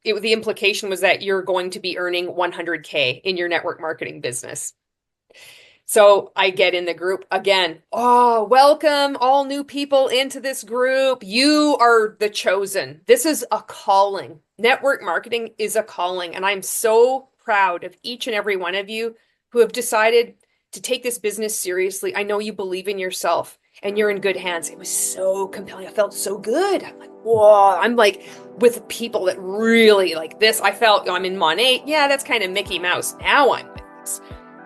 the implication was that you're going to be earning 100K in your network marketing business. So I get in the group again. Oh, welcome all new people into this group. You are the chosen. This is a calling. Network marketing is a calling. And I'm so proud of each and every one of you who have decided to take this business seriously. I know you believe in yourself and you're in good hands. It was so compelling. I felt so good. I'm like, whoa, I'm like with people that really like this. I felt I'm in Monat. Yeah, that's kind of Mickey Mouse. Now I'm with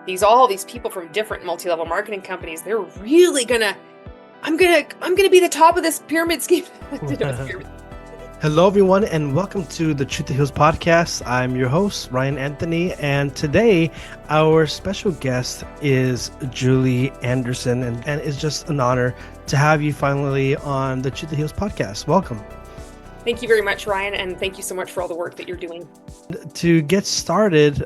this all these people from different multi-level marketing companies. They're really I'm gonna be the top of this pyramid scheme. Hello, everyone, and welcome to the Truth to Heals podcast. I'm your host, Ryan Anthony, and today our special guest is Julie Anderson, and it's just an honor to have you finally on the Truth to Heals podcast. Welcome. Thank you very much, Ryan, and thank you so much for all the work that you're doing. To get started,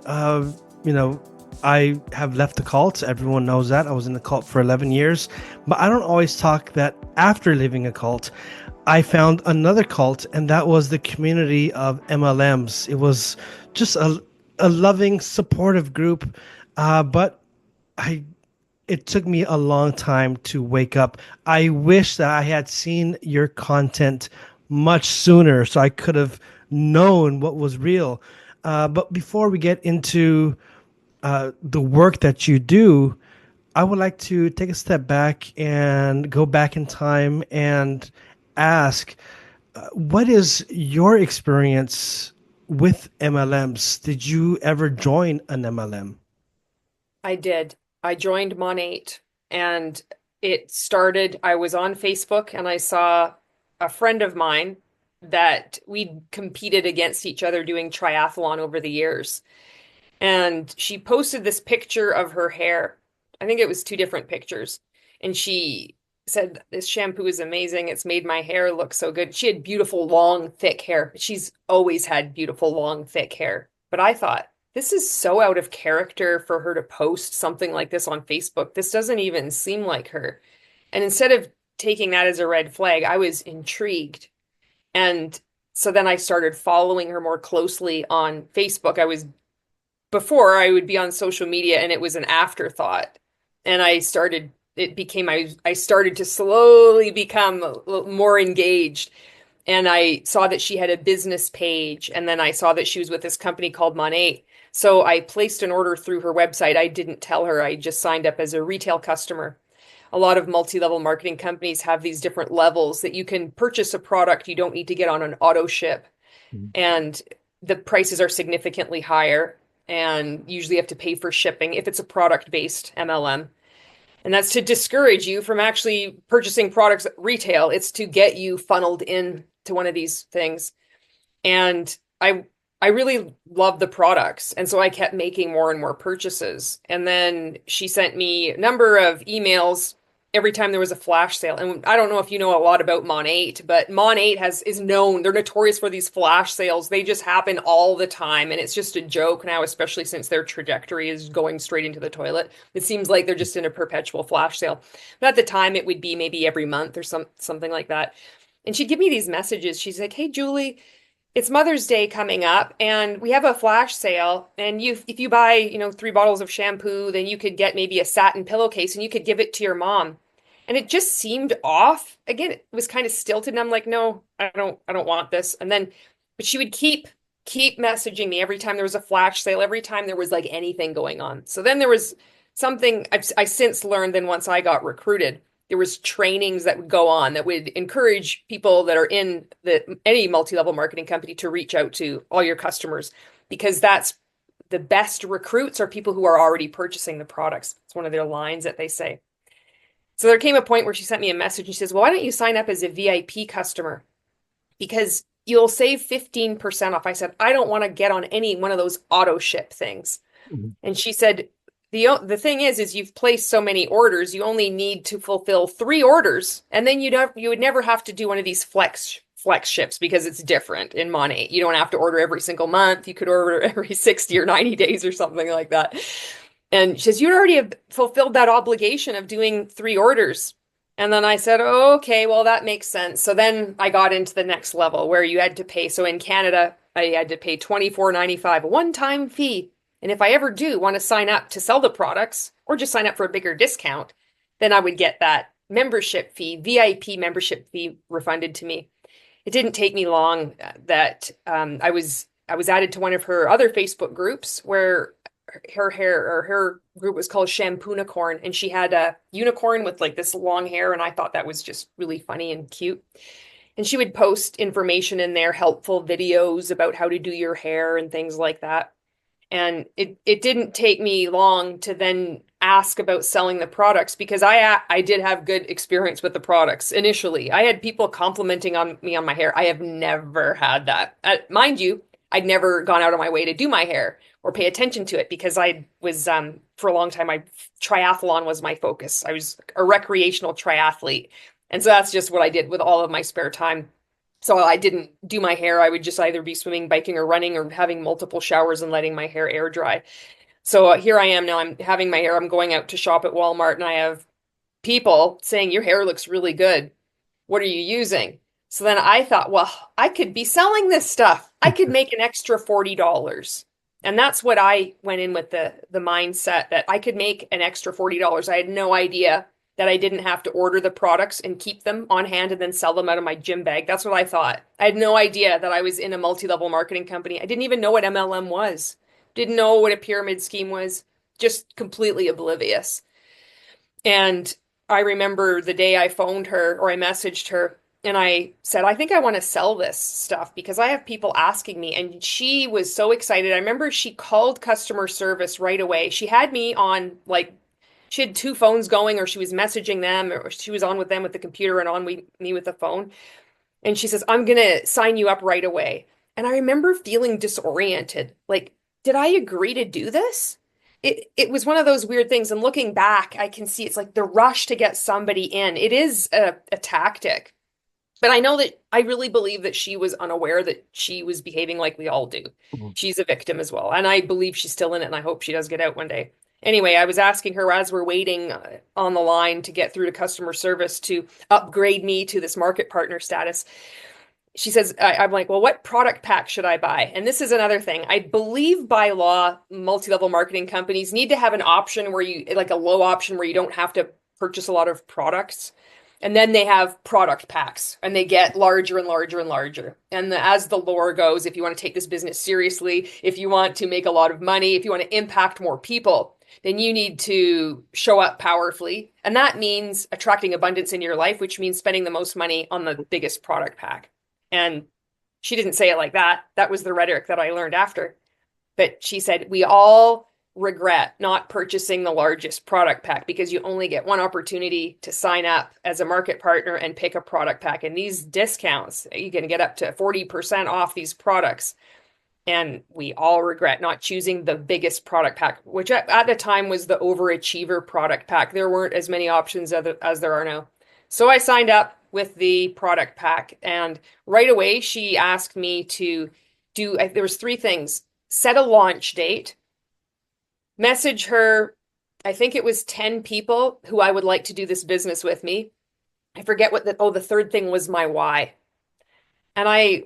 I have left the cult. Everyone knows that. I was in the cult for 11 years, but I don't always talk that after leaving a cult, I found another cult, and that was the community of MLMs. It was just a loving, supportive group, but it took me a long time to wake up. I wish that I had seen your content much sooner so I could have known what was real. But before we get into the work that you do, I would like to take a step back and go back in time and ask, what is your experience with MLMs? Did you ever join an MLM? I did. I joined Monat, and I was on Facebook and I saw a friend of mine that we competed against each other doing triathlon over the years. And she posted this picture of her hair. I think it was two different pictures. And she said, "This shampoo is amazing. It's made my hair look so good." She had beautiful, long, thick hair. She's always had beautiful, long, thick hair. But I thought, this is so out of character for her to post something like this on Facebook. This doesn't even seem like her. And instead of taking that as a red flag, I was intrigued. And so then I started following her more closely on Facebook. Before I would be on social media and it was an afterthought. And I started to slowly become a little more engaged. And I saw that she had a business page. And then I saw that she was with this company called Monat. So I placed an order through her website. I didn't tell her. I just signed up as a retail customer. A lot of multi-level marketing companies have these different levels that you can purchase a product. You don't need to get on an auto ship. And the prices are significantly higher. And usually you have to pay for shipping if it's a product-based MLM. And that's to discourage you from actually purchasing products at retail. It's to get you funneled in to one of these things. And I really love the products. And so I kept making more and more purchases. And then she sent me a number of emails every time there was a flash sale. And I don't know if you know a lot about Monat, but Monat is known. They're notorious for these flash sales. They just happen all the time. And it's just a joke now, especially since their trajectory is going straight into the toilet. It seems like they're just in a perpetual flash sale. But at the time, it would be maybe every month or something like that. And she'd give me these messages. She's like, "Hey, Julie, it's Mother's Day coming up, and we have a flash sale. And if you buy, 3 bottles of shampoo, then you could get maybe a satin pillowcase, and you could give it to your mom." And it just seemed off. Again, it was kind of stilted, and I'm like, "No, I don't want this." But she would keep messaging me every time there was a flash sale, every time there was like anything going on. So then there was something I since learned. Then once I got recruited, there was trainings that would go on that would encourage people that are in any multi-level marketing company to reach out to all your customers, because that's the best recruits are people who are already purchasing the products. It's one of their lines that they say. So there came a point where she sent me a message and she says, "Well, why don't you sign up as a VIP customer? Because you'll save 15% off." I said, "I don't want to get on any one of those auto ship things." Mhm. And she said, the thing is you've placed so many orders, you only need to fulfill 3 orders, and then you would never have to do one of these flex ships, because it's different in Monat. You don't have to order every single month. You could order every 60 or 90 days or something like that. And she says, "You already have fulfilled that obligation of doing 3 orders." And then I said, "Oh, okay, well, that makes sense." So then I got into the next level where you had to pay. So in Canada, I had to pay $24.95, a one-time fee. And if I ever do want to sign up to sell the products or just sign up for a bigger discount, then I would get that membership fee, VIP membership fee refunded to me. It didn't take me long that I was added to one of her other Facebook groups where her hair or her group was called Shampoo-nicorn, and she had a unicorn with like this long hair, and I thought that was just really funny and cute. And she would post information in there, helpful videos about how to do your hair and things like that. And it didn't take me long to then ask about selling the products because I did have good experience with the products initially. I had people complimenting on me on my hair. I have never had that. Mind you, I'd never gone out of my way to do my hair or pay attention to it because I was for a long time triathlon was my focus. I was a recreational triathlete. And so that's just what I did with all of my spare time. So I didn't do my hair. I would just either be swimming, biking, or running, or having multiple showers and letting my hair air dry. So here I am now. I'm having my hair. I'm going out to shop at Walmart, and I have people saying, "Your hair looks really good. What are you using?" So then I thought, well, I could be selling this stuff. I could make an extra $40. And that's what I went in with the mindset that I could make an extra $40. I had no idea that I didn't have to order the products and keep them on hand and then sell them out of my gym bag. That's what I thought. I had no idea that I was in a multi-level marketing company. I didn't even know what MLM was. Didn't know what a pyramid scheme was. Just completely oblivious. And I remember the day I phoned her or I messaged her and I said, I think I want to sell this stuff because I have people asking me. And she was so excited. I remember she called customer service right away. She had me on like she had two phones going, or she was messaging them, or she was on with them with the computer and on me with the phone. And she says, I'm going to sign you up right away. And I remember feeling disoriented. Like, did I agree to do this? It was one of those weird things. And looking back, I can see it's like the rush to get somebody in. It is a tactic. But I know that I really believe that she was unaware that she was behaving like we all do. Mhm. She's a victim as well. And I believe she's still in it, and I hope she does get out one day. Anyway, I was asking her as we're waiting on the line to get through to customer service to upgrade me to this market partner status. She says, I'm like, well, what product pack should I buy? And this is another thing. I believe by law, multi-level marketing companies need to have an option where you, like a low option where you don't have to purchase a lot of products. And then they have product packs and they get larger and larger and larger. And as the lore goes, if you want to take this business seriously, if you want to make a lot of money, if you want to impact more people, then you need to show up powerfully. And that means attracting abundance in your life, which means spending the most money on the biggest product pack. And she didn't say it like that. That was the rhetoric that I learned after. But she said, we all regret not purchasing the largest product pack because you only get one opportunity to sign up as a market partner and pick a product pack. And these discounts, you can get up to 40% off these products. And we all regret not choosing the biggest product pack, which at the time was the overachiever product pack. There weren't as many options as there are now. So I signed up with the product pack. And right away, she asked me to there was three things: set a launch date, message her, I think it was 10 people who I would like to do this business with me. I forget what the third thing was my why. And I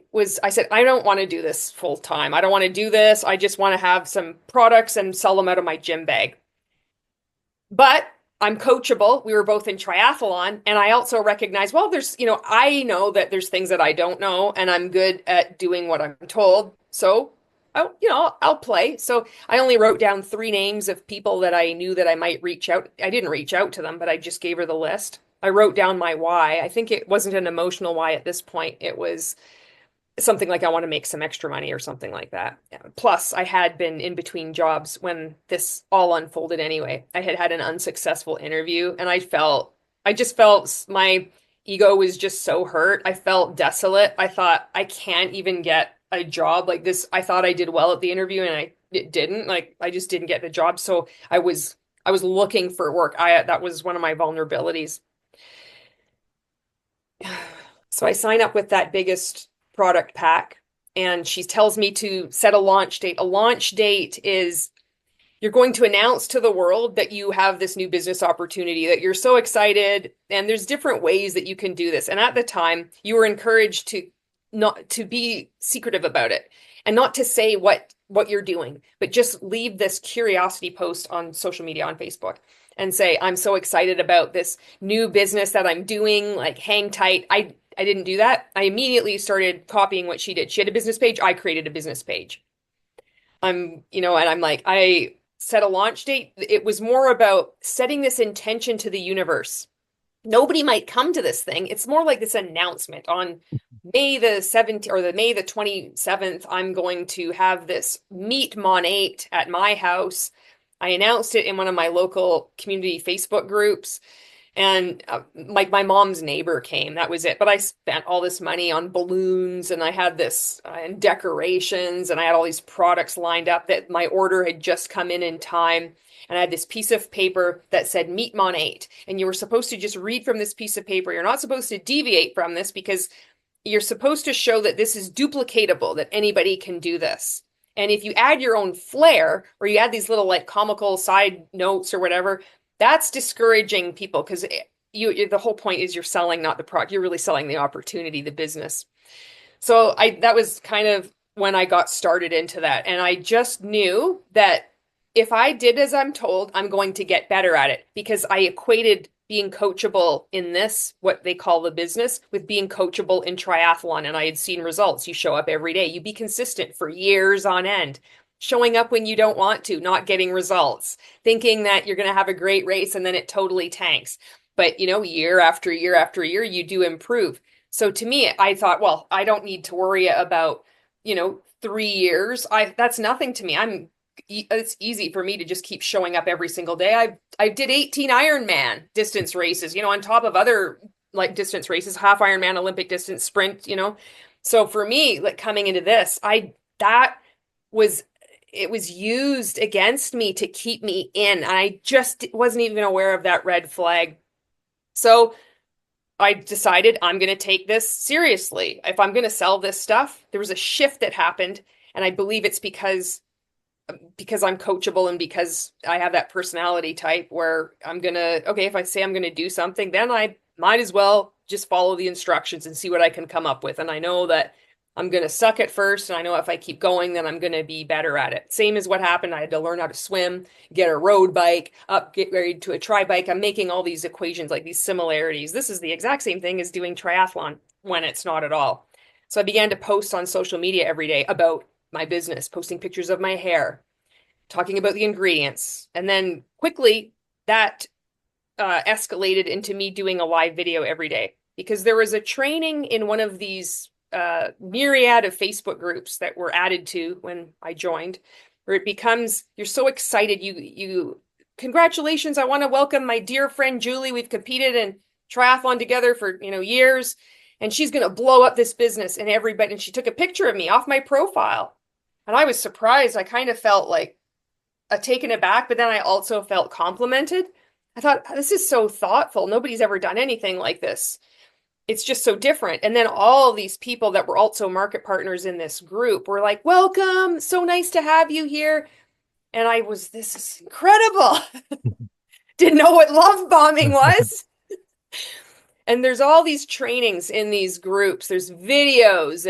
said, I don't want to do this full time. I don't want to do this. I just want to have some products and sell them out of my gym bag. But I'm coachable. We were both in triathlon. And I also recognize, well, I know that there's things that I don't know, and I'm good at doing what I'm told. So, I'll play. So I only wrote down three names of people that I knew that I might reach out. I didn't reach out to them, but I just gave her the list. I wrote down my why. I think it wasn't an emotional why at this point. It was something like I want to make some extra money or something like that. Plus, I had been in between jobs when this all unfolded anyway. I had had an unsuccessful interview and I just felt my ego was just so hurt. I felt desolate. I thought I can't even get a job like this. I thought I did well at the interview and it didn't. Like I just didn't get the job. So I was looking for work. That was one of my vulnerabilities. So I sign up with that biggest product pack and she tells me to set a launch date. A launch date is you're going to announce to the world that you have this new business opportunity, that you're so excited, and there's different ways that you can do this. And at the time, you were encouraged to not to be secretive about it. and not to say what you're doing, but just leave this curiosity post on social media, on Facebook, and say, I'm so excited about this new business that I'm doing, like hang tight. I didn't do that. I immediately started copying what she did. She had a business page, I created a business page. And I'm like, I set a launch date. It was more about setting this intention to the universe. Nobody might come to this thing. It's more like this announcement on May the 17th or the May the 27th. I'm going to have this meet Monat at my house. I announced it in one of my local community Facebook groups. And like my mom's neighbor came, that was it. But I spent all this money on balloons and I had this and decorations and I had all these products lined up that my order had just come in time. And I had this piece of paper that said Meet Monat. And you were supposed to just read from this piece of paper. You're not supposed to deviate from this because you're supposed to show that this is duplicatable, that anybody can do this. And if you add your own flair or you add these little like comical side notes or whatever, that's discouraging people because the whole point is you're selling not the product, you're really selling the opportunity, the business. So I that was kind of when I got started into that, and I just knew that if I did as I'm told, I'm going to get better at it because I equated being coachable in this, what they call the business, with being coachable in triathlon, and I had seen results. You show up every day, you be consistent for years on end, showing up when you don't want to, not getting results, thinking that you're going to have a great race and then it totally tanks. But, year after year after year, you do improve. So to me, I thought, well, I don't need to worry about, 3 years. That's nothing to me. It's easy for me to just keep showing up every single day. I did 18 Ironman distance races, on top of other like distance races, half Ironman, Olympic distance sprint, So for me, like coming into this, that was it was used against me to keep me in. I just wasn't even aware of that red flag. So I decided I'm going to take this seriously. If I'm going to sell this stuff, there was a shift that happened, and I believe it's because I'm coachable and because I have that personality type where okay, if I say I'm going to do something, then I might as well just follow the instructions and see what I can come up with. And I know that I'm going to suck at first, and I know if I keep going, then I'm going to be better at it. Same as what happened. I had to learn how to swim, get a road bike, get ready to a tri bike. I'm making all these equations, like these similarities. This is the exact same thing as doing triathlon when it's not at all. So I began to post on social media every day about my business, posting pictures of my hair, talking about the ingredients. And then quickly that escalated into me doing a live video every day because there was a training in one of these myriad of Facebook groups that were added to when I joined, where it becomes, you're so excited. Congratulations. I want to welcome my dear friend, Julie. We've competed in triathlon together for, years, and she's going to blow up this business and she took a picture of me off my profile. And I was surprised. I kind of felt like taken aback, but then I also felt complimented. I thought, this is so thoughtful. Nobody's ever done anything like this. It's just so different. And then all these people that were also market partners in this group were like, welcome, so nice to have you here. And this is incredible. Didn't know what love bombing was. And there's all these trainings in these groups. There's videos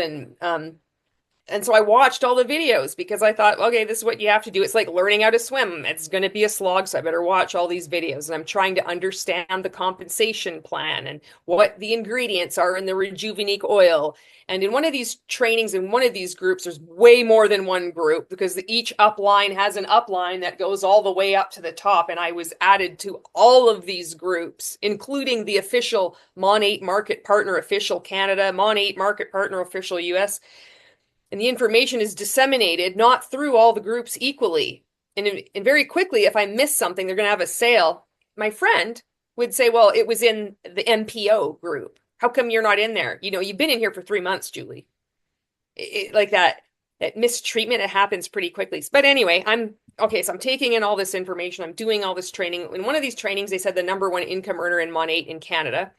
and so I watched all the videos because I thought, okay, this is what you have to do. It's like learning how to swim. It's going to be a slog, so I better watch all these videos. And I'm trying to understand the compensation plan and what the ingredients are in the Rejuvenique oil. And in one of these trainings, in one of these groups, there's way more than one group because each upline has an upline that goes all the way up to the top. And I was added to all of these groups, including the official Monat Market Partner Official Canada, Monat Market Partner Official US. And the information is disseminated not through all the groups equally. And very quickly, if I miss something, they're going to have a sale. My friend would say, well, it was in the MPO group. How come you're not in there? You've been in here for 3 months, Julie. Like that mistreatment, it happens pretty quickly. But anyway, so I'm taking in all this information. I'm doing all this training. In one of these trainings, they said the #1 income earner in Monat in Canada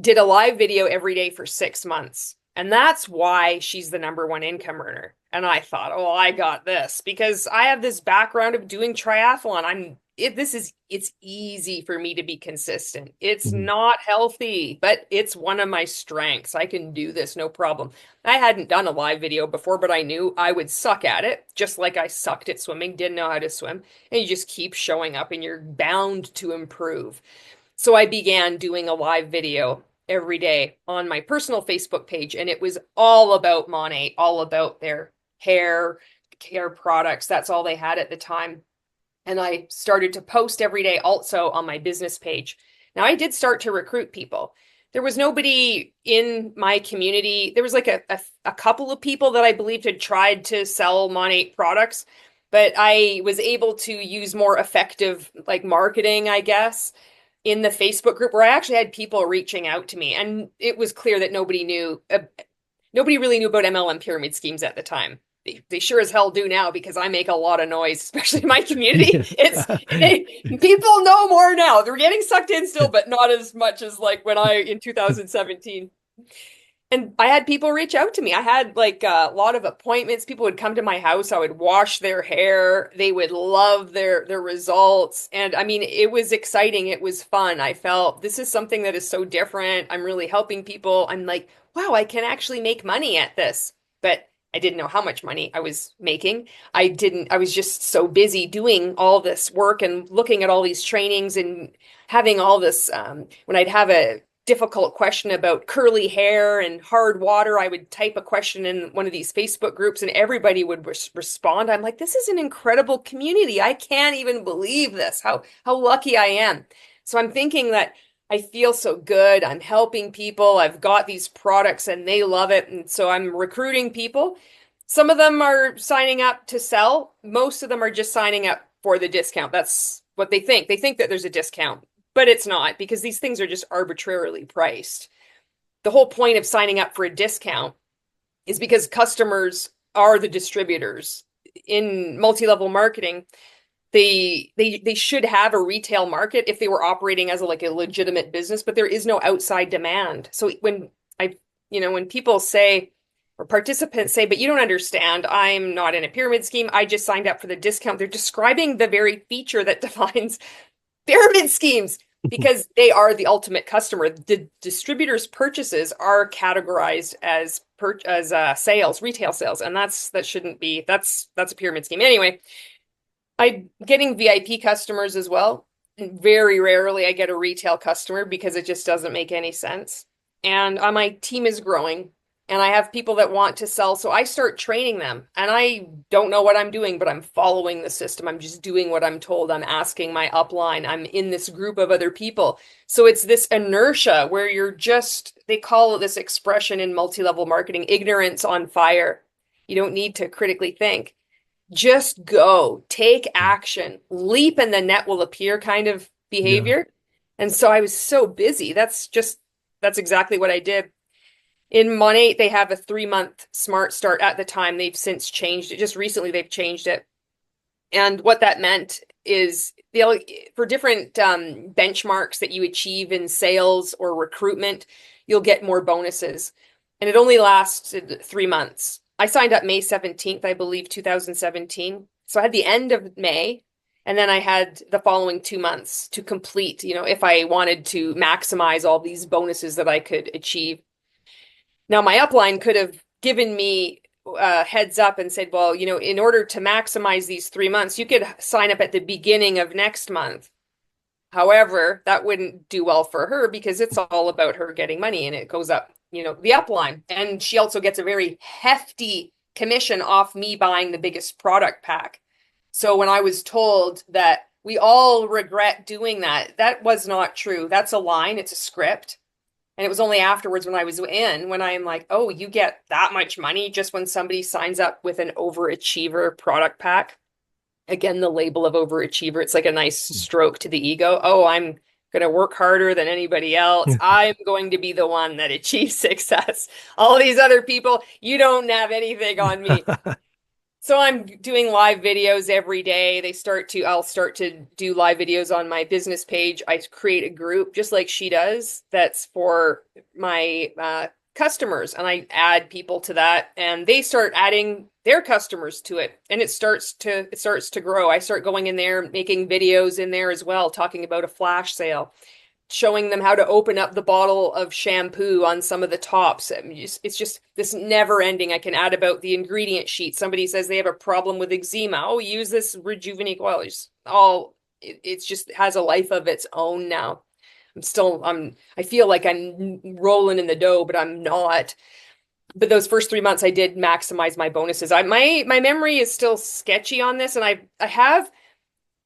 did a live video every day for 6 months. And that's why she's the #1 income earner. And I thought, oh, I got this because I have this background of doing triathlon. it's easy for me to be consistent. It's Mhm. not healthy, but it's one of my strengths. I can do this, no problem. I hadn't done a live video before, but I knew I would suck at it, just like I sucked at swimming, didn't know how to swim. And you just keep showing up and you're bound to improve. So I began doing a live video every day on my personal Facebook page, and it was all about Monat, all about their hair care products. That's all they had at the time. And I started to post every day also on my business page. Now I did start to recruit people. There was nobody in my community. There was like a couple of people that I believed had tried to sell Monat products, but I was able to use more effective like marketing, I guess, in the Facebook group where I actually had people reaching out to me. And it was clear that nobody really knew about MLM pyramid schemes at the time. They sure as hell do now because I make a lot of noise, especially in my community. People know more now. They're getting sucked in still, but not as much as like when I in 2017. And I had people reach out to me. I had like a lot of appointments. People would come to my house. I would wash their hair. They would love their results. And I mean, it was exciting. It was fun. I felt this is something that is so different. I'm really helping people. I'm like, wow, I can actually make money at this. But I didn't know how much money I was making. I was just so busy doing all this work and looking at all these trainings and having all this when I'd have a difficult question about curly hair and hard water, I would type a question in one of these Facebook groups and everybody would respond. I'm like, this is an incredible community. I can't even believe this. How lucky I am. So I'm thinking that I feel so good. I'm helping people. I've got these products and they love it. And so I'm recruiting people. Some of them are signing up to sell. Most of them are just signing up for the discount. That's what they think. They think that there's a discount, but it's not because these things are just arbitrarily priced. The whole point of signing up for a discount is because customers are the distributors. In multi-level marketing, they should have a retail market if they were operating as like a legitimate business, but there is no outside demand. So when people say or participants say, but you don't understand, I'm not in a pyramid scheme, I just signed up for the discount, they're describing the very feature that defines pyramid schemes because they are the ultimate customer. The distributor's purchases are categorized as sales, retail sales, and that shouldn't be. That's a pyramid scheme. Anyway, I'm getting VIP customers as well. Very rarely I get a retail customer because it just doesn't make any sense. And my team is growing and I have people that want to sell. So I start training them and I don't know what I'm doing, but I'm following the system. I'm just doing what I'm told. I'm asking my upline. I'm in this group of other people. So it's this inertia where they call it this expression in multi-level marketing, ignorance on fire. You don't need to critically think. Just go, take action, leap and the net will appear kind of Yeah. behavior. And so I was so busy. That's exactly what I did. In Monat, they have a 3-month smart start at the time. They've since changed it. Just recently, they've changed it. And what that meant is for different benchmarks that you achieve in sales or recruitment, you'll get more bonuses. And it only lasted 3 months. I signed up May 17th, I believe, 2017. So I had the end of May, and then I had the following 2 months to complete, if I wanted to maximize all these bonuses that I could achieve. Now, my upline could have given me a heads up and said, well, in order to maximize these 3 months, you could sign up at the beginning of next month. However, that wouldn't do well for her because it's all about her getting money and it goes up, the upline. And she also gets a very hefty commission off me buying the biggest product pack. So when I was told that we all regret doing that, that was not true. That's a line, it's a script. And it was only afterwards when I'm like, oh, you get that much money just when somebody signs up with an overachiever product pack. Again, the label of overachiever, it's like a nice stroke to the ego. Oh, I'm going to work harder than anybody else. I'm going to be the one that achieves success. All these other people, you don't have anything on me. So I'm doing live videos every day. I'll start to do live videos on my business page. I create a group just like she does. That's for my customers, and I add people to that, and they start adding their customers to it, and it starts to grow. I start going in there, making videos in there as well, talking about a flash sale, showing them how to open up the bottle of shampoo on some of the tops. I mean, it's just this never ending. I can add about the ingredient sheet. Somebody says they have a problem with eczema. Oh, use this rejuvenate oil. It's just has a life of its own now. I feel like I'm rolling in the dough, but I'm not. But those first 3 months I did maximize my bonuses. My memory is still sketchy on this, and I have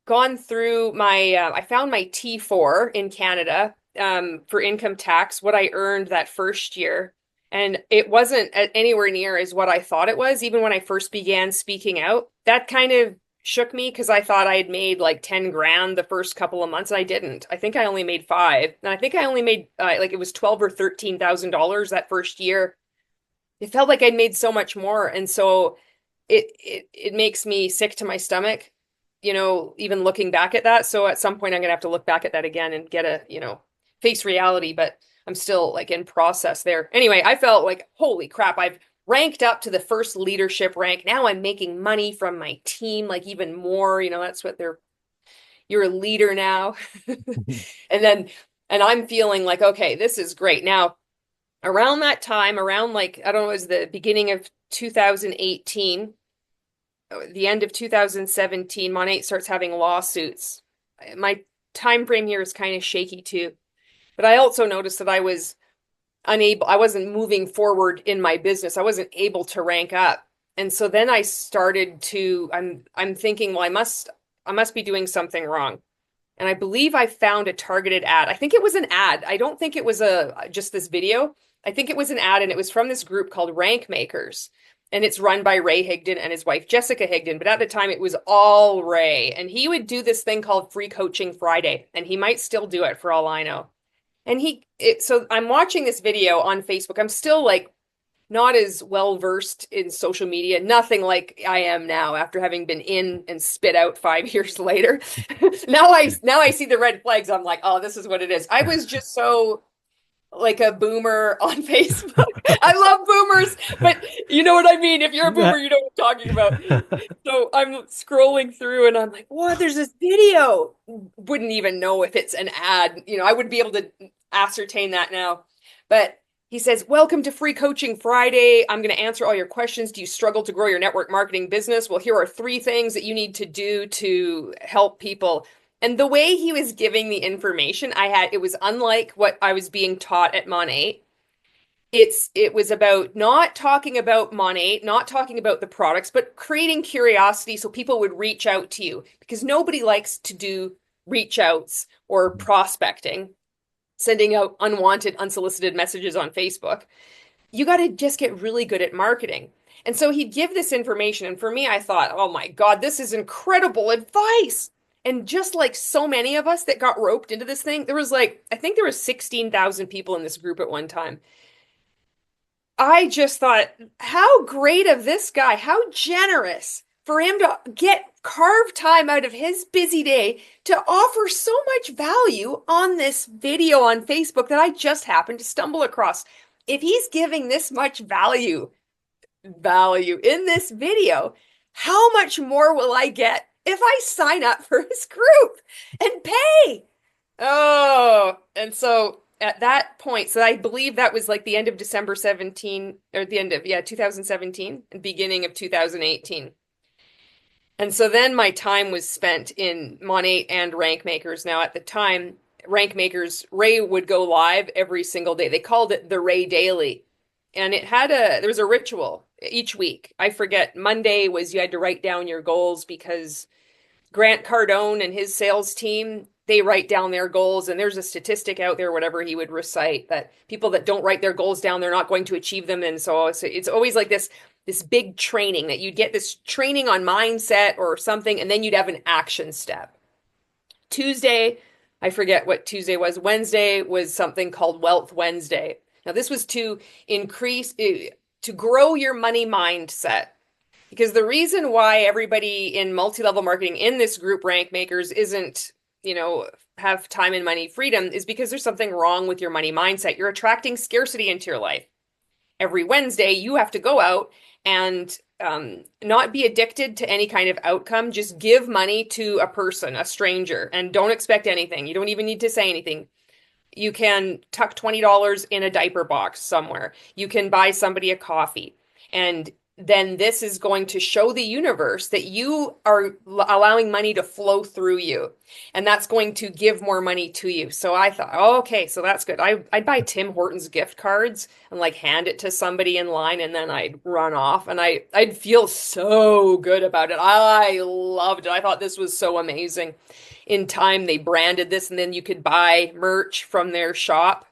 gone through I found my T4 in Canada for income tax, what I earned that first year. And it wasn't anywhere near as what I thought it was, even when I first began speaking out. That kind of shook me because I thought I had made like 10 grand the first couple of months, and I didn't. I think I only made five. And I think I only made like it was 12 or $13,000 that first year. It felt like I'd made so much more. And so it makes me sick to my stomach, even looking back at that. So at some point I'm gonna have to look back at that again and get face reality, but I'm still like in process there. Anyway, I felt like, holy crap, I've ranked up to the first leadership rank. Now I'm making money from my team, like even more, that's what you're a leader now. And I'm feeling like, okay, this is great. Now, around that time, around like, I don't know, it was the beginning of 2018, the end of 2017, Monat starts having lawsuits. My time frame here is kind of shaky too. But I also noticed that I wasn't moving forward in my business. I wasn't able to rank up. And so then I'm thinking, well, I must be doing something wrong. And I believe I found a targeted ad. I think it was an ad. I don't think it was just this video. I think it was an ad, and it was from this group called Rank Makers. And it's run by Ray Higdon and his wife, Jessica Higdon. But at the time, it was all Ray. And he would do this thing called Free Coaching Friday. And he might still do it for all I know. So I'm watching this video on Facebook. I'm still like not as well versed in social media, nothing like I am now after having been in and spit out 5 years later. Now I see the red flags. I'm like, oh, this is what it is. I was just so like a boomer on Facebook. I love boomers, but you know what I mean. If you're a boomer, you know what I'm talking about. So I'm scrolling through and I'm like, what? There's this video. Wouldn't even know if it's an ad. I would be able to ascertain that now. But he says, welcome to Free Coaching Friday. I'm going to answer all your questions. Do you struggle to grow your network marketing business? Well, here are 3 things that you need to do to help people. And the way he was giving the information it was unlike what I was being taught at Monat. It was about not talking about Monat, not talking about the products, but creating curiosity so people would reach out to you, because nobody likes to do reach outs or prospecting, sending out unwanted, unsolicited messages on Facebook. You got to just get really good at marketing. And so he'd give this information. And for me, I thought, oh my God, this is incredible advice. And just like so many of us that got roped into this thing, I think there was 16,000 people in this group at one time. I just thought, how great of this guy, how generous for him to carve time out of his busy day to offer so much value on this video on Facebook that I just happened to stumble across. If he's giving this much value in this video, how much more will I get if I sign up for his group and pay? Oh, and so at that point, so I believe that was like the end of December 17, or the end of, 2017 and beginning of 2018. And so then my time was spent in Monat and Rank Makers. Now at the time, Rank Makers, Ray would go live every single day. They called it the Ray Daily. And there was a ritual each week. I forget, Monday was you had to write down your goals, because Grant Cardone and his sales team, they write down their goals, and there's a statistic out there, whatever he would recite, that people that don't write their goals down, they're not going to achieve them. And so it's always like this big training, that you'd get this training on mindset or something, and then you'd have an action step. Tuesday, I forget what Tuesday was. Wednesday was something called Wealth Wednesday. Now this was to grow your money mindset. Because the reason why everybody in multi-level marketing in this group, Rank Makers, isn't, have time and money freedom is because there's something wrong with your money mindset. You're attracting scarcity into your life. every Wednesday, you have to go out and not be addicted to any kind of outcome. Just give money to a person, a stranger, and don't expect anything. You don't even need to say anything. You can tuck $20 in a diaper box somewhere. You can buy somebody a coffee. And then this is going to show the universe that you are allowing money to flow through you. And that's going to give more money to you. So I thought, oh, okay, so that's good. I'd buy Tim Hortons gift cards and like hand it to somebody in line and then I'd run off and I'd feel so good about it. I loved it. I thought this was so amazing. In time, they branded this and then you could buy merch from their shop.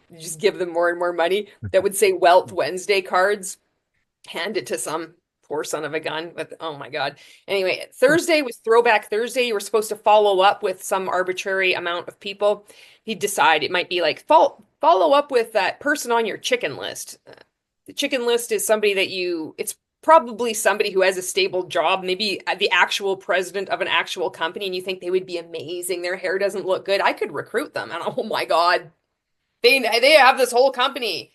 You just give them more and more money that would say Wealth Wednesday cards, hand it to some poor son of a gun with, oh my God. Anyway, Thursday was Throwback Thursday. You were supposed to follow up with some arbitrary amount of people. He'd decide it might be like follow up with that person on your chicken list. The chicken list is somebody that it's probably somebody who has a stable job, maybe the actual president of an actual company, and you think they would be amazing. Their hair doesn't look good. I could recruit them. And oh my God, they have this whole company.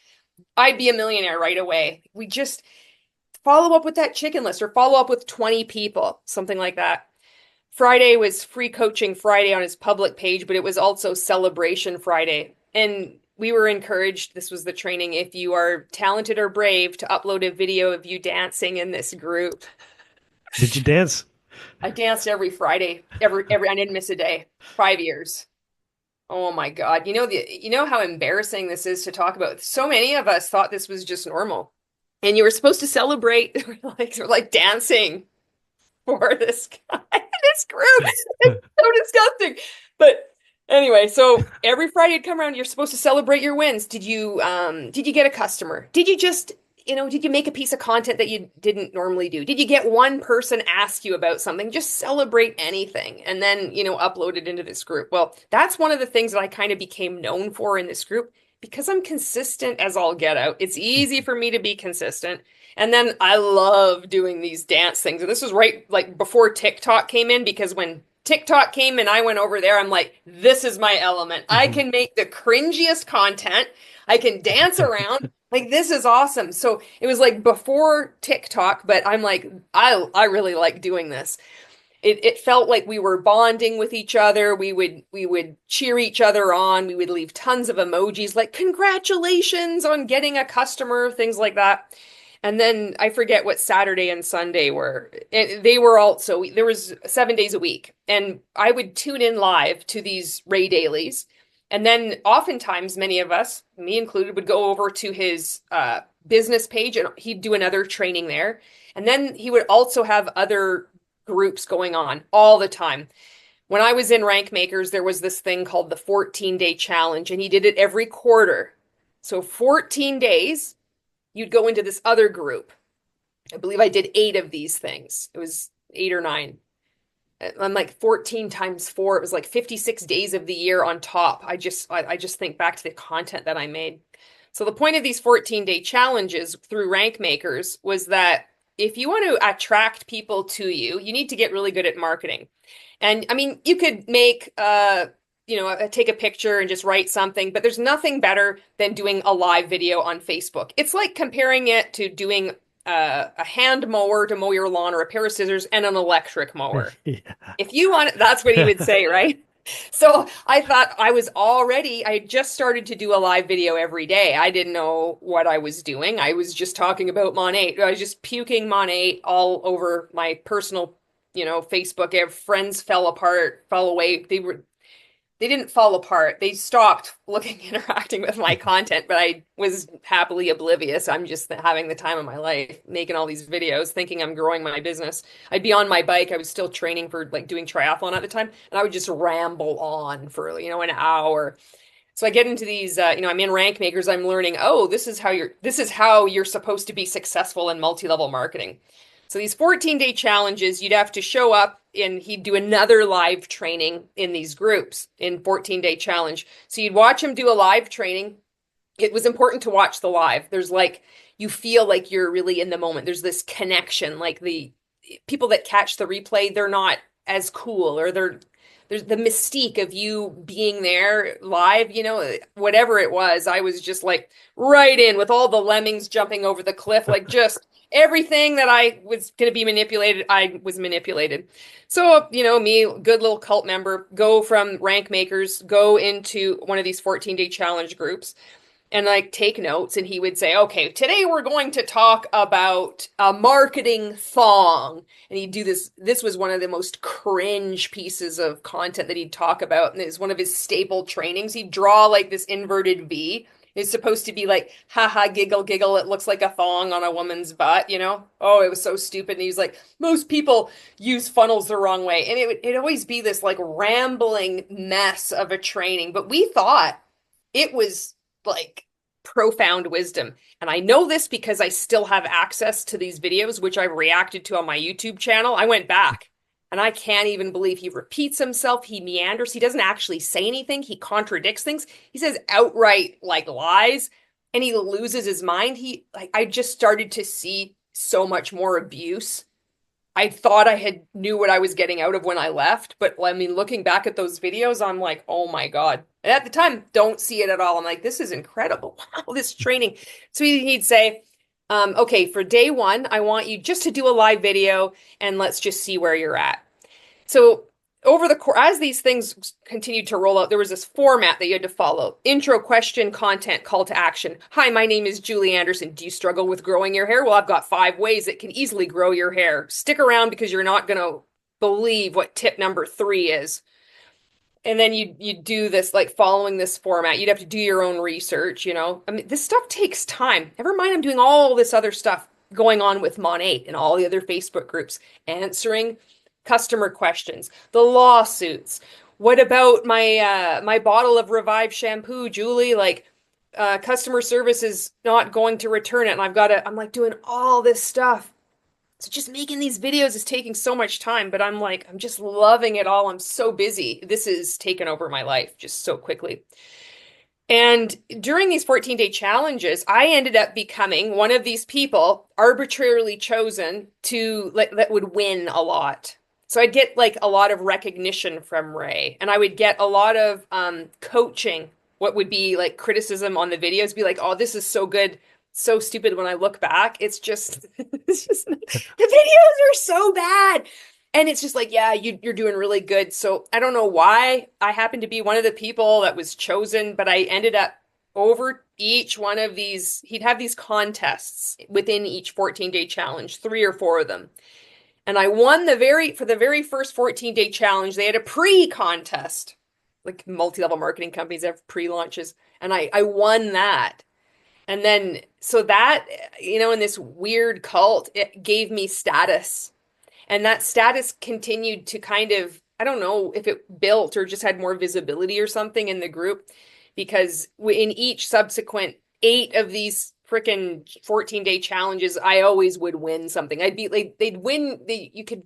I'd be a millionaire right away. We just follow up with that chicken list or follow up with 20 people, something like that. Friday was Free Coaching Friday on his public page, but it was also Celebration Friday. And we were encouraged, this was the training, if you are talented or brave, to upload a video of you dancing in this group. Did you dance? I danced every Friday, I didn't miss a day, 5 years. Oh my God. You know how embarrassing this is to talk about. So many of us thought this was just normal. And you were supposed to celebrate like dancing for this guy, this group. It's so disgusting. But anyway, so every Friday would come around, you're supposed to celebrate your wins. Did you get a customer? Did you just, did you make a piece of content that you didn't normally do? Did you get one person ask you about something? Just celebrate anything and then, upload it into this group. Well, that's one of the things that I kind of became known for in this group because I'm consistent as all get out. It's easy for me to be consistent. And then I love doing these dance things. And this was right like before TikTok came in, because when TikTok came and I went over there, I'm like, this is my element. I can make the cringiest content. I can dance around. Like, this is awesome. So it was like before TikTok, but I'm like, I really like doing this. It felt like we were bonding with each other. We would cheer each other on. We would leave tons of emojis like congratulations on getting a customer, things like that. And then I forget what Saturday and Sunday were. They were also, there was 7 days a week. And I would tune in live to these Ray dailies. And then oftentimes many of us, me included, would go over to his business page and he'd do another training there. And then he would also have other groups going on all the time. When I was in Rank Makers, there was this thing called the 14-day challenge, and he did it every quarter. So 14 days, you'd go into this other group. I believe I did 8 of these things. It was 8 or 9. I'm like 14 times 4. It was like 56 days of the year on top. I just think back to the content that I made. So the point of these 14-day challenges through Rank Makers was that if you want to attract people to you, you need to get really good at marketing. And I mean, you could make, take a picture and just write something, but there's nothing better than doing a live video on Facebook. It's like comparing it to doing a hand mower to mow your lawn or a pair of scissors and an electric mower. Yeah. If you want, that's what he would say, right? So I thought I just started to do a live video every day. I didn't know what I was doing. I was just talking about Monat. I was just puking Monat all over my personal, Facebook. Friends fell apart, fell away. They didn't fall apart. They stopped interacting with my content, but I was happily oblivious. I'm just having the time of my life, making all these videos, thinking I'm growing my business. I'd be on my bike. I was still training for like doing triathlon at the time, and I would just ramble on for, an hour. So I get into these, I'm in Rank Makers. I'm learning, oh, this is how you're supposed to be successful in multi-level marketing. So these 14-day challenges, you'd have to show up and he'd do another live training in these groups in 14-day challenge. So you'd watch him do a live training. It was important to watch the live. There's like, you feel like you're really in the moment. There's this connection, like the people that catch the replay, they're not as cool or there's the mystique of you being there live, whatever it was. I was just like right in with all the lemmings jumping over the cliff, like just everything that I was going to be manipulated, I was manipulated. So, me, good little cult member, go from rank makers, go into one of these 14-day challenge groups and like take notes. And he would say, okay, today we're going to talk about a marketing thong. And he'd do this. This was one of the most cringe pieces of content that he'd talk about. And it was one of his staple trainings. He'd draw like this inverted V. It's supposed to be like, haha, giggle, giggle. It looks like a thong on a woman's butt. Oh, it was so stupid. And he was like, most people use funnels the wrong way. And it'd always be this like rambling mess of a training. But we thought it was like profound wisdom. And I know this because I still have access to these videos, which I've reacted to on my YouTube channel. I went back and I can't even believe he repeats himself. He meanders. He doesn't actually say anything. He contradicts things. He says outright like lies and he loses his mind. I just started to see so much more abuse. I thought I had knew what I was getting out of when I left, but I mean, looking back at those videos, I'm like, oh my God. And at the time, don't see it at all. I'm like, this is incredible. Wow, this training. So he'd say, okay, for day one, I want you just to do a live video and let's just see where you're at. So over the course, as these things continued to roll out, there was this format that you had to follow. Intro, question, content, call to action. Hi, my name is Julie Anderson. Do you struggle with growing your hair? Well, I've got 5 ways that can easily grow your hair. Stick around because you're not going to believe what tip number 3 is. And then you do this, like following this format. You'd have to do your own research. I mean, this stuff takes time. Never mind, I'm doing all this other stuff going on with Monat and all the other Facebook groups, answering customer questions, the lawsuits. What about my bottle of Revive shampoo, Julie? Like, customer service is not going to return it, and I'm like doing all this stuff. So just making these videos is taking so much time, but I'm just loving it all. I'm so busy. This is taking over my life just so quickly. And during these 14-day challenges, I ended up becoming one of these people arbitrarily chosen that would win a lot. So I'd get like a lot of recognition from Ray, and I would get a lot of coaching. What would be like criticism on the videos, be like, "Oh, this is so good, so stupid." When I look back, it's just, the videos are so bad, and it's just like, yeah, you're doing really good. So I don't know why I happened to be one of the people that was chosen, but I ended up over each one of these. He'd have these contests within each 14-day challenge, 3 or 4 of them. And I won for the very first 14-day challenge. They had a pre-contest, like multi-level marketing companies have pre-launches, and I won that. And then so that, in this weird cult, it gave me status. And that status continued to kind of, I don't know if it built or just had more visibility or something in the group, because in each subsequent 8 of these freaking 14-day challenges, I always would win something. I'd be like, they'd win, you could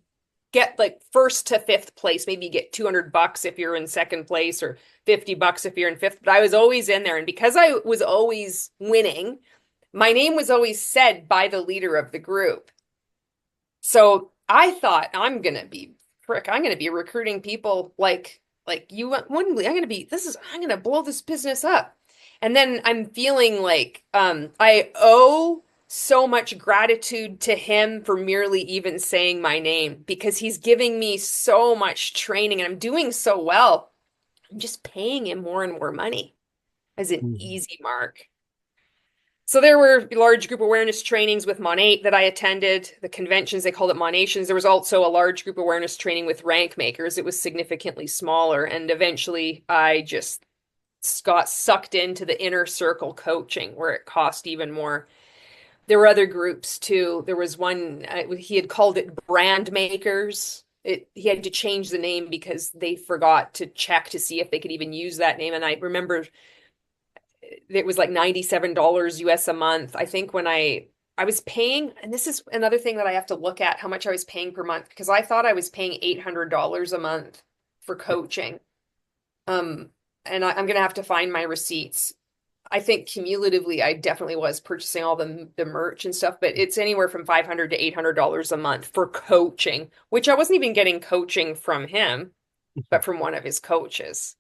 get like 1st to 5th place. Maybe you get $200 if you're in 2nd place or $50 if you're in 5th. But I was always in there. And because I was always winning, my name was always said by the leader of the group. So I thought, I'm going to be recruiting people like you wouldn't believe. I'm going to blow this business up. And then I'm feeling like I owe so much gratitude to him for merely even saying my name, because he's giving me so much training and I'm doing so well. I'm just paying him more and more money as an easy mark. So there were large group awareness trainings with Monat that I attended, the conventions, they called it Monations. There was also a large group awareness training with rank makers. It was significantly smaller. And eventually I just got sucked into the inner circle coaching where it cost even more. There were other groups too. There was one, he had called it Brand Makers. He had to change the name because they forgot to check to see if they could even use that name. And I remember it was like $97 US a month. I think when I was paying, and this is another thing that I have to look at, how much I was paying per month, because I thought I was paying $800 a month for coaching. And I'm going to have to find my receipts. I think cumulatively, I definitely was purchasing all the merch and stuff, but it's anywhere from $500 to $800 a month for coaching, which I wasn't even getting coaching from him. but from one of his coaches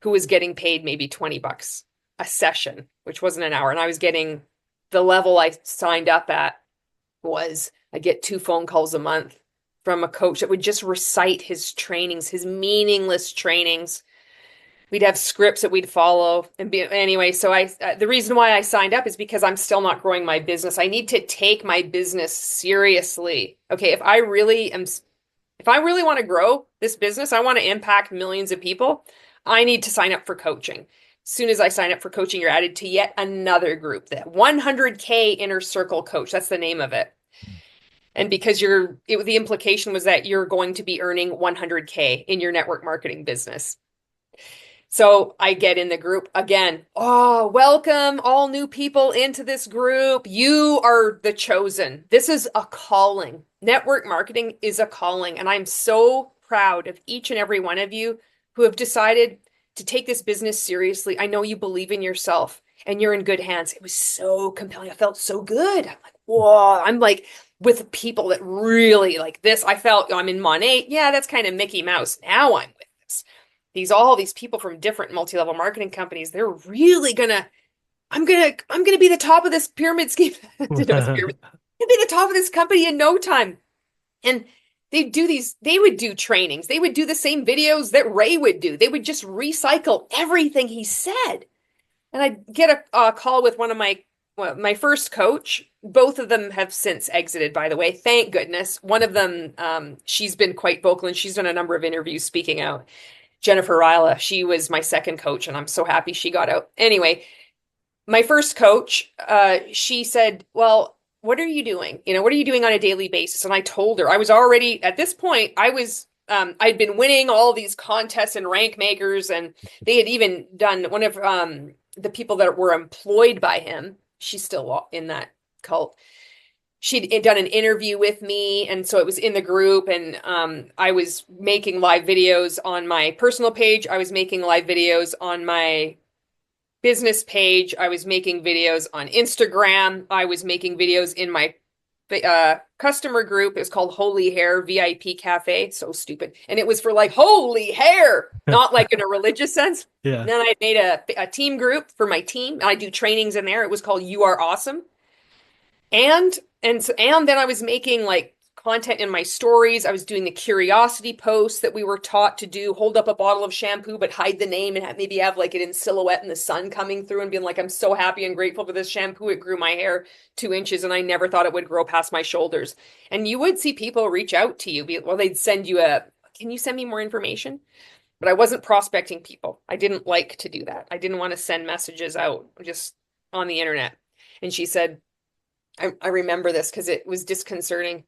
who was getting paid maybe $20 a session, which wasn't an hour. And I was getting the level I signed up at was I get 2 phone calls a month from a coach that would just recite his trainings, his meaningless trainings. We'd have scripts that we'd follow and be anyway. So the reason why I signed up is because I'm still not growing my business. I need to take my business seriously. Okay, if I really want to grow this business, I want to impact millions of people, I need to sign up for coaching. As soon as I sign up for coaching, you're added to yet another group, the 100K Inner Circle Coach. That's the name of it. And because the implication was that you're going to be earning 100K in your network marketing business. So I get in the group again. Oh, welcome all new people into this group. You are the chosen. This is a calling. Network marketing is a calling. And I'm so proud of each and every one of you who have decided to take this business seriously. I know you believe in yourself and you're in good hands. It was so compelling. I felt so good. I'm like, whoa. I'm like with people that really like this. I felt I'm in Monat. Yeah, that's kind of Mickey Mouse. Now I'm with this all these people from different multi-level marketing companies. They're really gonna I'm gonna be the top of this pyramid scheme. To know it's pyramid. I'm gonna be the top of this company in no time. And they would do trainings, they would do the same videos that Ray would do. They would just recycle everything he said. And I'd get a call with one of my first coach. Both of them have since exited, by the way. Thank goodness. One of them, she's been quite vocal and she's done a number of interviews speaking out. Jennifer Ryla, she was my second coach, and I'm so happy she got out. Anyway, my first coach, she said, well, what are you doing? What are you doing on a daily basis? And I told her I was already, at this point, I'd been winning all these contests and rank makers, and they had even done one of the people that were employed by him. She's still in that cult. She'd done an interview with me, and so it was in the group, and I was making live videos on my personal page. I was making live videos on my business page. I was making videos on Instagram. I was making videos in my customer group. It was called Holy Hair VIP Cafe. So stupid. And it was for like holy hair, not like in a religious sense. Yeah. And then I made a team group for my team, and I do trainings in there. It was called You Are Awesome. And then I was making like content in my stories. I was doing the curiosity posts that we were taught to do, hold up a bottle of shampoo, but hide the name and maybe have like it in silhouette and the sun coming through and being like, I'm so happy and grateful for this shampoo. It grew my hair 2 inches and I never thought it would grow past my shoulders. And you would see people reach out to you. Well, they'd send you can you send me more information? But I wasn't prospecting people. I didn't like to do that. I didn't want to send messages out just on the internet. And she said, I remember this because it was disconcerting.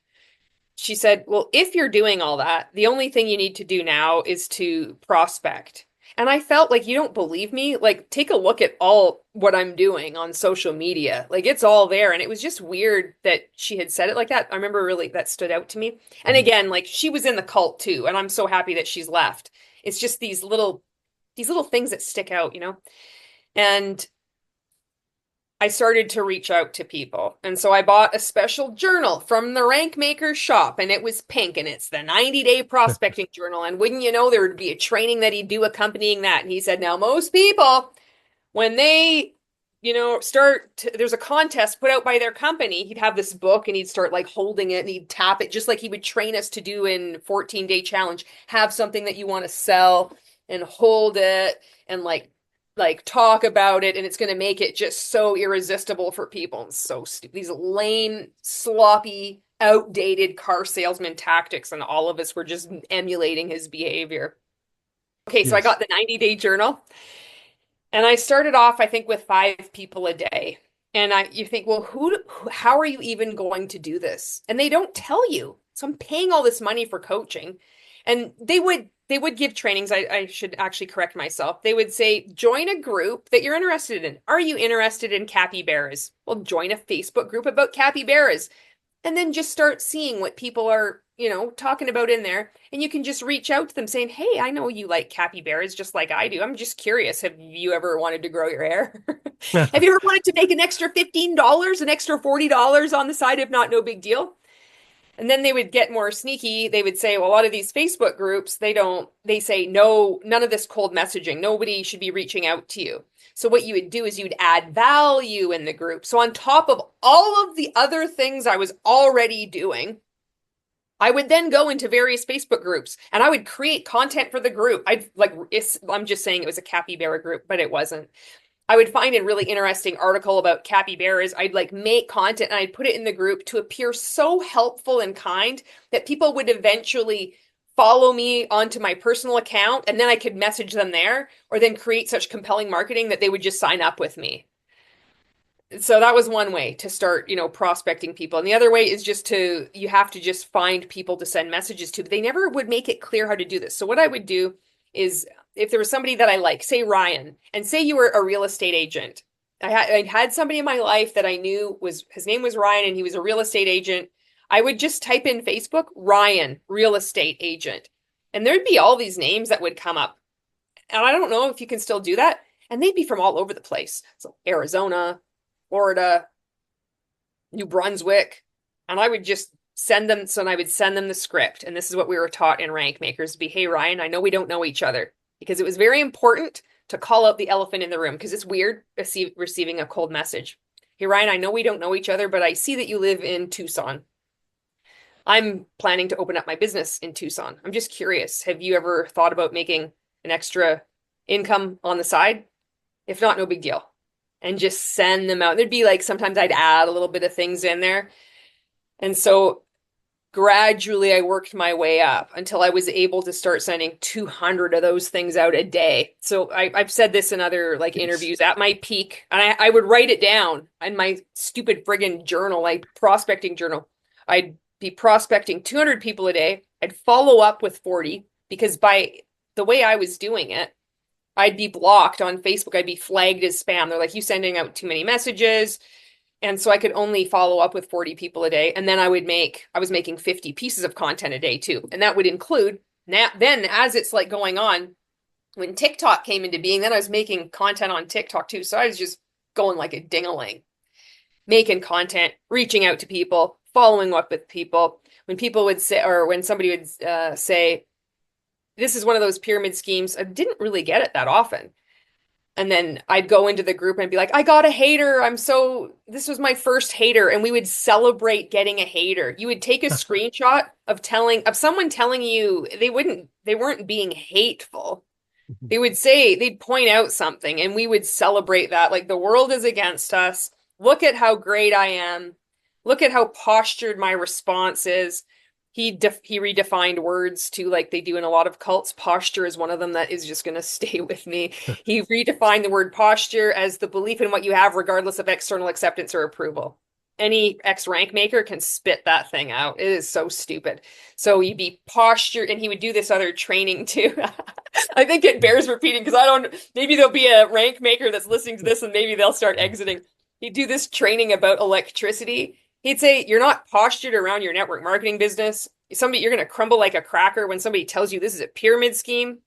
She said, well, if you're doing all that, the only thing you need to do now is to prospect. And I felt like, you don't believe me? Like, take a look at all what I'm doing on social media. Like, it's all there. And it was just weird that she had said it like that. I remember really that stood out to me. And again, like, she was in the cult too. And I'm so happy that she's left. It's just these little things that stick out, And I started to reach out to people. And so I bought a special journal from the Rank Maker shop, and it was pink, and it's the 90-day prospecting journal. And wouldn't you know, there would be a training that he'd do accompanying that. And he said, now, most people, when they, there's a contest put out by their company, he'd have this book and he'd start like holding it and he'd tap it just like he would train us to do in 14-day challenge. Have something that you want to sell and hold it and like talk about it, and it's going to make it just so irresistible for people. And so stupid. These lame, sloppy, outdated car salesman tactics, and all of us were just emulating his behavior. Okay, so I got the 90-day journal, and I started off, I think, with 5 people a day. And you think, well, how are you even going to do this? And they don't tell you. So I'm paying all this money for coaching, and they would give trainings. I should actually correct myself. They would say, join a group that you're interested in. Are you interested in capybaras? Well, join a Facebook group about capybaras. And then just start seeing what people are, talking about in there. And you can just reach out to them saying, hey, I know you like capybaras just like I do. I'm just curious. Have you ever wanted to grow your hair? Have you ever wanted to make an extra $15, an extra $40 on the side? If not, no big deal. And then they would get more sneaky. They would say, well, a lot of these Facebook groups, they say, no, none of this cold messaging. Nobody should be reaching out to you. So what you would do is you'd add value in the group. So on top of all of the other things I was already doing, I would then go into various Facebook groups and I would create content for the group. I'm just saying it was a capybara group, but it wasn't. I would find a really interesting article about capybaras. I'd like make content and I'd put it in the group to appear so helpful and kind that people would eventually follow me onto my personal account and then I could message them there or then create such compelling marketing that they would just sign up with me. So that was one way to start, prospecting people. And the other way is you have to just find people to send messages to, but they never would make it clear how to do this. So what I would do is if there was somebody that I like, say Ryan, and say you were a real estate agent. I had somebody in my life that I knew his name was Ryan and he was a real estate agent. I would just type in Facebook, Ryan, real estate agent. And there'd be all these names that would come up. And I don't know if you can still do that. And they'd be from all over the place. So Arizona, Florida, New Brunswick, and I would just send them. So I would send them the script. And this is what we were taught in Rank Makers: be, hey, Ryan, I know we don't know each other, because it was very important to call out the elephant in the room, because it's weird receiving a cold message. Hey, Ryan, I know we don't know each other, but I see that you live in Tucson. I'm planning to open up my business in Tucson. I'm just curious. Have you ever thought about making an extra income on the side? If not, no big deal. And just send them out. There'd be like, sometimes I'd add a little bit of things in there. And so gradually I worked my way up until I was able to start sending 200 of those things out a day. So I've said this in other like interviews at my peak, and I would write it down in my stupid friggin' journal, like prospecting journal. I'd be prospecting 200 people a day. I'd follow up with 40, because by the way I was doing it, I'd be blocked on Facebook. I'd be flagged as spam. They're like, you sending out too many messages. And so I could only follow up with 40 people a day. And then I was making 50 pieces of content a day too. And that would include, then as it's like going on, when TikTok came into being, then I was making content on TikTok too. So I was just going like a ding-a-ling, making content, reaching out to people, following up with people. When people would say, or when somebody would say, this is one of those pyramid schemes, I didn't really get it that often. And then I'd go into the group and be like, I got a hater. This was my first hater. And we would celebrate getting a hater. You would take a screenshot of someone telling you they weren't being hateful. They'd point out something and we would celebrate that. Like, the world is against us. Look at how great I am. Look at how postured my response is. He redefined words too, like they do in a lot of cults. Posture is one of them that is just going to stay with me. He redefined the word posture as the belief in what you have, regardless of external acceptance or approval. Any ex-rank maker can spit that thing out. It is so stupid. So you'd be posture, and he would do this other training too. I think it bears repeating, because maybe there'll be a rank maker that's listening to this and maybe they'll start exiting. He'd do this training about electricity. He'd say, you're not postured around your network marketing business. You're going to crumble like a cracker when somebody tells you this is a pyramid scheme.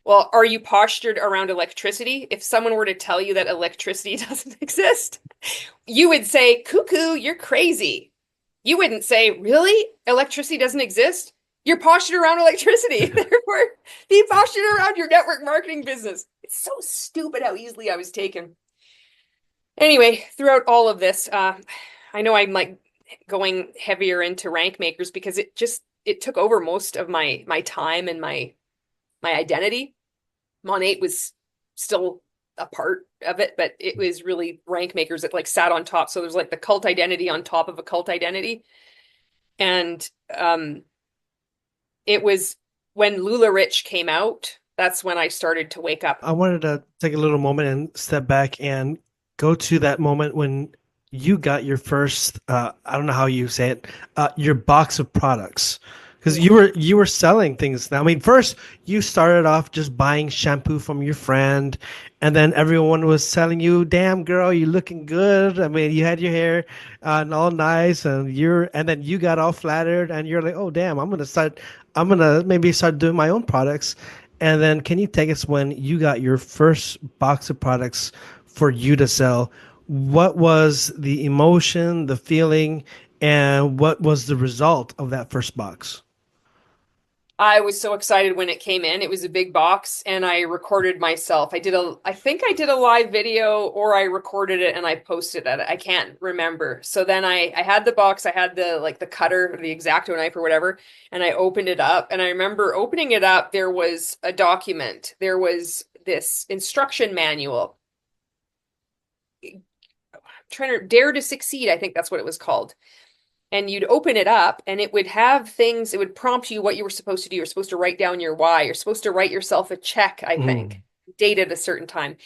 Well, are you postured around electricity? If someone were to tell you that electricity doesn't exist, you would say, cuckoo, you're crazy. You wouldn't say, really? Electricity doesn't exist? You're postured around electricity. Therefore, be postured around your network marketing business. It's so stupid how easily I was taken. Anyway, throughout all of this, I know I'm like going heavier into rank makers because it took over most of my time and my identity. Monat was still a part of it, but it was really rank makers that like sat on top. So there's like the cult identity on top of a cult identity. And it was when LuLaRich came out, that's when I started to wake up. I wanted to take a little moment and step back and go to that moment when you got your first, I don't know how you say it, your box of products. Because you were selling things. Now, I mean, first you started off just buying shampoo from your friend, and then everyone was telling you, "Damn girl, you're looking good." I mean, you had your hair all nice, and then you got all flattered, and you're like, "Oh, damn, I'm gonna maybe start doing my own products." And then, can you take us when you got your first box of products for you to sell? What was the emotion, the feeling, And what was the result of that first box? I was so excited when it came in. It was a big box and I recorded myself. I think I did a live video or I recorded it and I posted it. I can't remember. So then I had the box, I had the like the cutter, the X-Acto knife or whatever, and I opened it up. And I remember opening it up, there was a document. There was this instruction manual. I'm trying to Dare to Succeed, I think that's what it was called. And you'd open it up and it would have things, it would prompt you what you were supposed to do. You're supposed to write down your why. You're supposed to write yourself a check, I think, Mm. date at a certain time.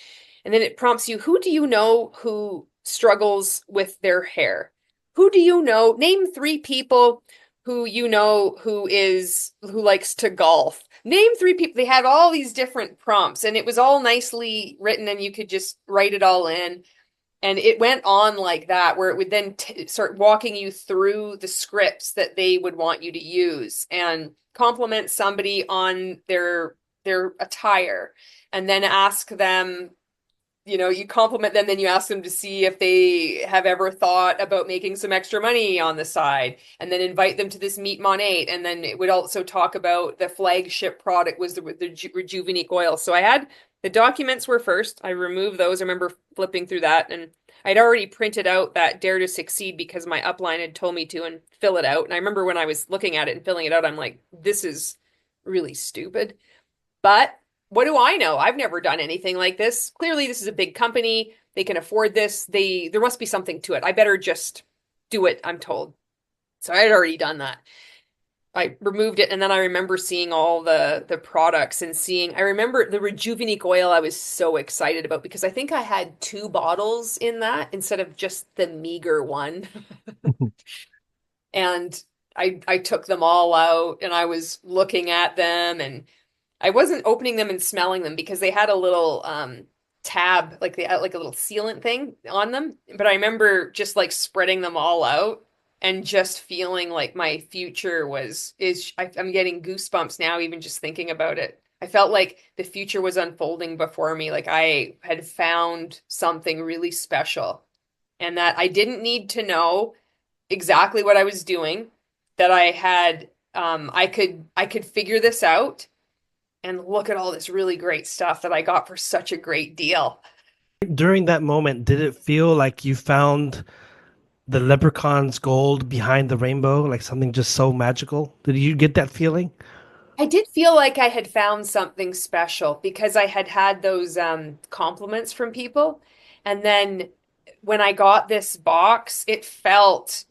And then it prompts you, who do you know who struggles with their hair? Who do you know? Name three people who you know who likes to golf. Name three people. They had all these different prompts and it was all nicely written and you could just write it all in. And it went on like that, where it would then start walking you through the scripts that they would want you to use and compliment somebody on their attire, and then ask them, you compliment them, then you ask them to see if they have ever thought about making some extra money on the side, and then invite them to this meet Monat. And then it would also talk about the flagship product was the Rejuvenique oil. So I had the documents were first. I removed those. I remember flipping through that and I'd already printed out that Dare to Succeed because my upline had told me to and fill it out. And I remember when I was looking at it and filling it out, I'm like, this is really stupid. But what do I know? I've never done anything like this. Clearly, this is a big company. They can afford this. There must be something to it. I better just do it, I'm told. So I had already done that. I removed it and then I remember seeing all the products and seeing I remember the Rejuvenique oil I was so excited about because I think I had two bottles in that instead of just the meager one. And I took them all out and I was looking at them and I wasn't opening them and smelling them because they had a little tab, like they had like a little sealant thing on them. But I remember just like spreading them all out and just feeling like my future I'm getting goosebumps now even just thinking about it. I felt like the future was unfolding before me, like I had found something really special and that I didn't need to know exactly what I was doing, that I could figure this out and look at all this really great stuff that I got for such a great deal. During that moment, did it feel like you found the leprechaun's gold behind the rainbow, like something just so magical? Did you get that feeling? I did feel like I had found something special because I had had those compliments from people. And then when I got this box, it felt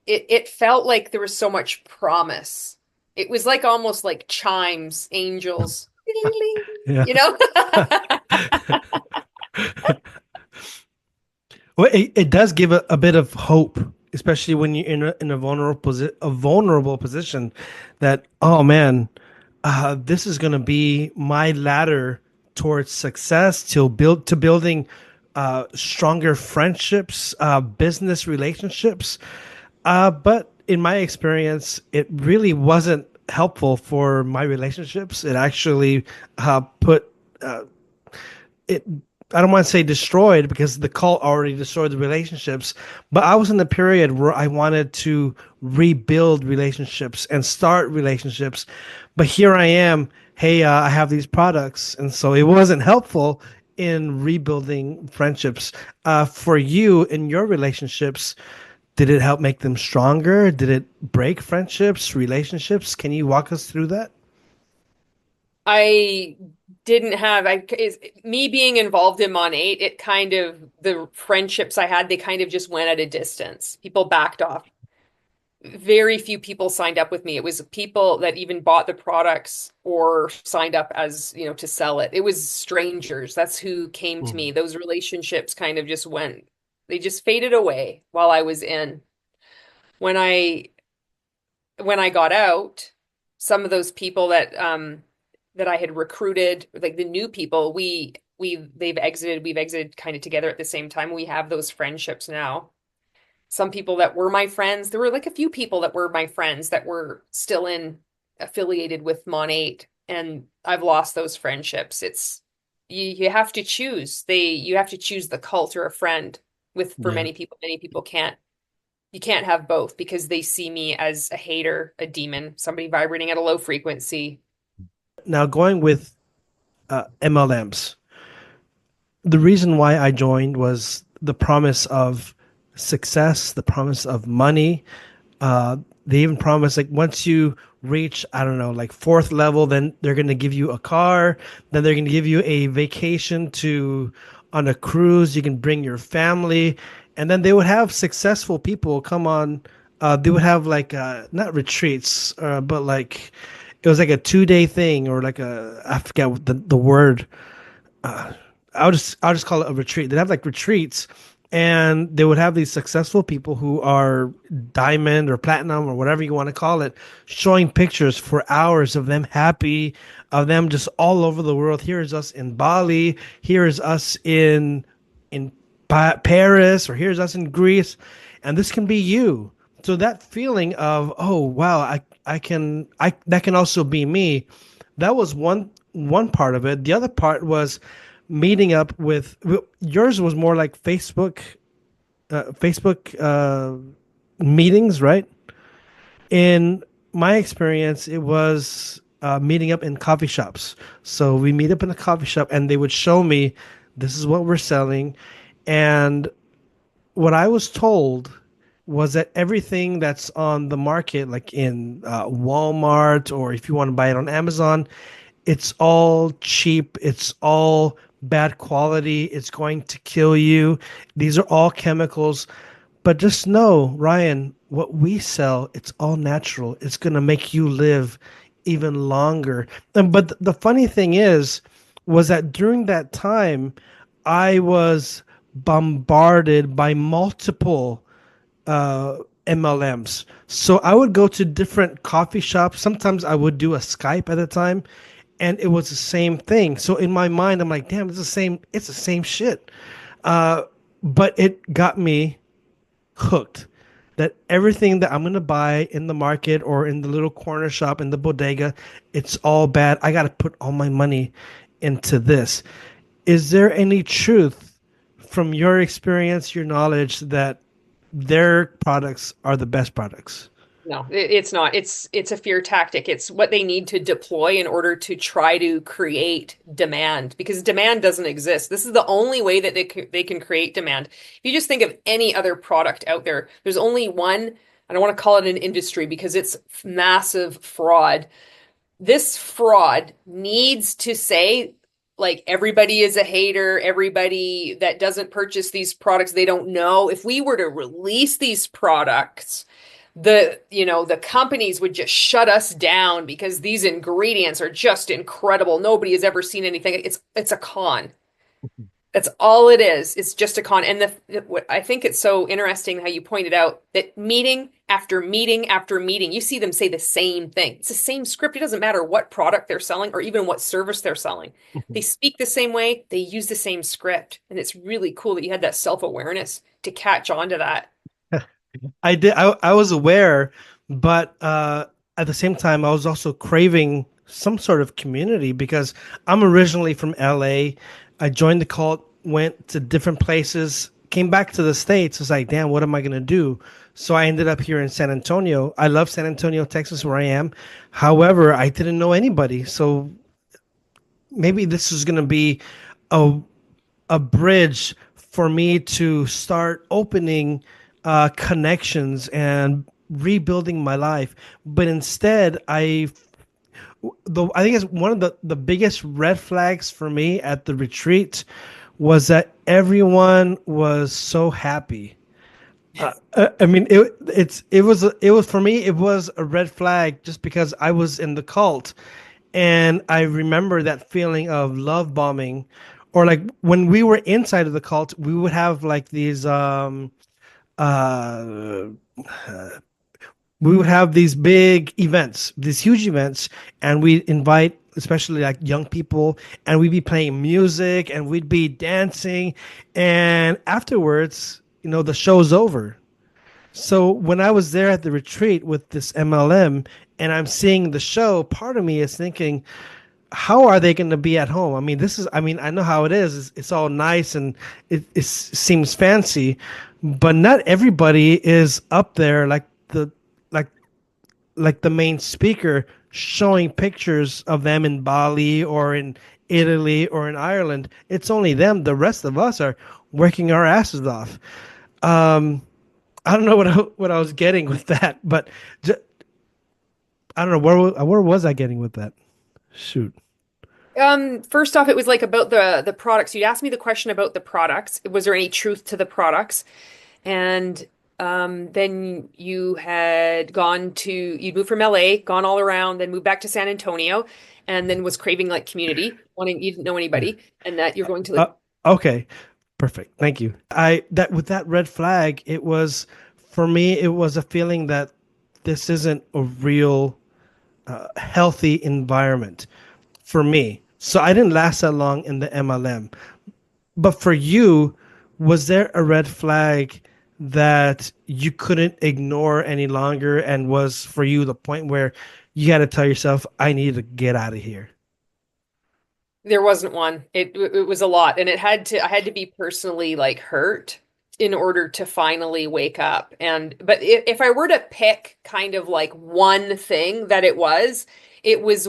like there was so much promise. It was like almost like chimes, angels, ding, ding, Yeah. you know? Well, it does give a bit of hope, especially when you're in a vulnerable position that, oh man, this is going to be my ladder towards success to building stronger friendships, business relationships. But in my experience, it really wasn't helpful for my relationships. It actually put it. I don't want to say destroyed because the cult already destroyed the relationships, but I was in the period where I wanted to rebuild relationships and start relationships. But here I am. Hey, I have these products, and so it wasn't helpful in rebuilding friendships. For you in your relationships, did it help make them stronger? Did it break friendships, relationships? Can you walk us through that? I didn't have me being involved in Mon 8, it kind of the friendships I had, they kind of just went at a distance. People backed off. Very few people signed up with me. It was people that even bought the products or signed up as, to sell it. It was strangers. That's who came to me. Mhm. Those relationships kind of just they just faded away while I was in. When I got out, some of those people that I had recruited, like the new people, we've exited kind of together at the same time. We have those friendships now. Some people that were my friends, there were like a few people that were my friends that were still in affiliated with Monat, and I've lost those friendships. You have to choose. You have to choose the cult or a friend with for Yeah. many people. Many people can't. You can't have both because they see me as a hater, a demon, somebody vibrating at a low frequency. Now, going with MLMs, the reason why I joined was the promise of success, the promise of money. They even promise like once you reach, I don't know, like fourth level, then they're gonna give you a car, then they're gonna give you a vacation to on a cruise. You can bring your family, and then they would have successful people come on. They would have like not retreats, but like it was like a 2 day thing or like a I forget what the word I'll just call it a retreat. They'd have like retreats, and they would have these successful people who are diamond or platinum or whatever you want to call it, showing pictures for hours of them happy, of them just all over the world. Here is us in Bali. Here is us in Paris, or here's us in Greece, and this can be you. So that feeling of oh wow, I can I that can also be me. That was one part of it. The other part was meeting up with yours was more like Facebook meetings, right? In my experience, it was meeting up in coffee shops. So we meet up in a coffee shop, and they would show me this is what we're selling, and what I was told was that everything that's on the market, like in Walmart or if you want to buy it on Amazon, it's all cheap. It's all bad quality. It's going to kill you. These are all chemicals. But just know, Ryan, what we sell, it's all natural. It's going to make you live even longer. And but the funny thing is, was that during that time, I was bombarded by multiple MLMs. So I would go to different coffee shops. Sometimes I would do a Skype at a time, and it was the same thing. So in my mind, I'm like, damn, it's the same. It's the same shit. Uh, but it got me hooked. That everything that I'm gonna buy in the market or in the little corner shop in the bodega, it's all bad. I gotta put all my money into this. Is there any truth from your experience, your knowledge, that their products are the best products? No, it's not. It's a fear tactic. It's what they need to deploy in order to try to create demand because demand doesn't exist. This is the only way that they can create demand. If you just think of any other product out there, there's only one. I don't want to call it an industry because it's massive fraud. This fraud needs to say like everybody is a hater, everybody that doesn't purchase these products, they don't know. If we were to release these products, the companies would just shut us down because these ingredients are just incredible. Nobody has ever seen anything. It's a con. That's all it is. It's just a con. And what I think it's so interesting how you pointed out that meeting after meeting after meeting, you see them say the same thing. It's the same script. It doesn't matter what product they're selling or even what service they're selling. They speak the same way, they use the same script. And it's really cool that you had that self-awareness to catch on to that. I did. I was aware, but at the same time, I was also craving some sort of community because I'm originally from LA. I joined the cult, went to different places, came back to the States. I was like, damn, what am I going to do? So I ended up here in San Antonio. I love San Antonio, Texas, where I am. However, I didn't know anybody. So maybe this is going to be a bridge for me to start opening connections and rebuilding my life. But instead, I think it's one of the biggest red flags for me at the retreat was that everyone was so happy. I mean, it was for me. It was a red flag just because I was in the cult, and I remember that feeling of love bombing, or like when we were inside of the cult, we would have like these uh we would have these big events, these huge events, and we'd invite especially like young people, and we'd be playing music and we'd be dancing, and afterwards, the show's over. So when I was there at the retreat with this MLM and I'm seeing the show, part of me is thinking, how are they going to be at home? I mean, this is, I mean, I know how it is. It's all nice and it seems fancy, but not everybody is up there like, like the main speaker showing pictures of them in Bali or in Italy or in Ireland. It's only them. The rest of us are working our asses off. Um, I don't know what I was getting with that, but j I don't know where was I getting with that? Shoot. First off, it was like about the products. You asked me the question about the products. Was there any truth to the products? And then you'd moved from LA, gone all around, then moved back to San Antonio, and then was craving like community, wanting you didn't know Yeah. anybody, and that you're going to Uh, like okay. Perfect. Thank you. I that with that red flag, it was for me. It was a feeling that this isn't a real healthy environment for me. So I didn't last that long in the MLM. But for you, was there a red flag that you couldn't ignore any longer and was for you the point where you had to tell yourself, I need to get out of here? there wasn't one. It was a lot, and I had to be personally like hurt in order to finally wake up. And but if I were to pick kind of like one thing that it was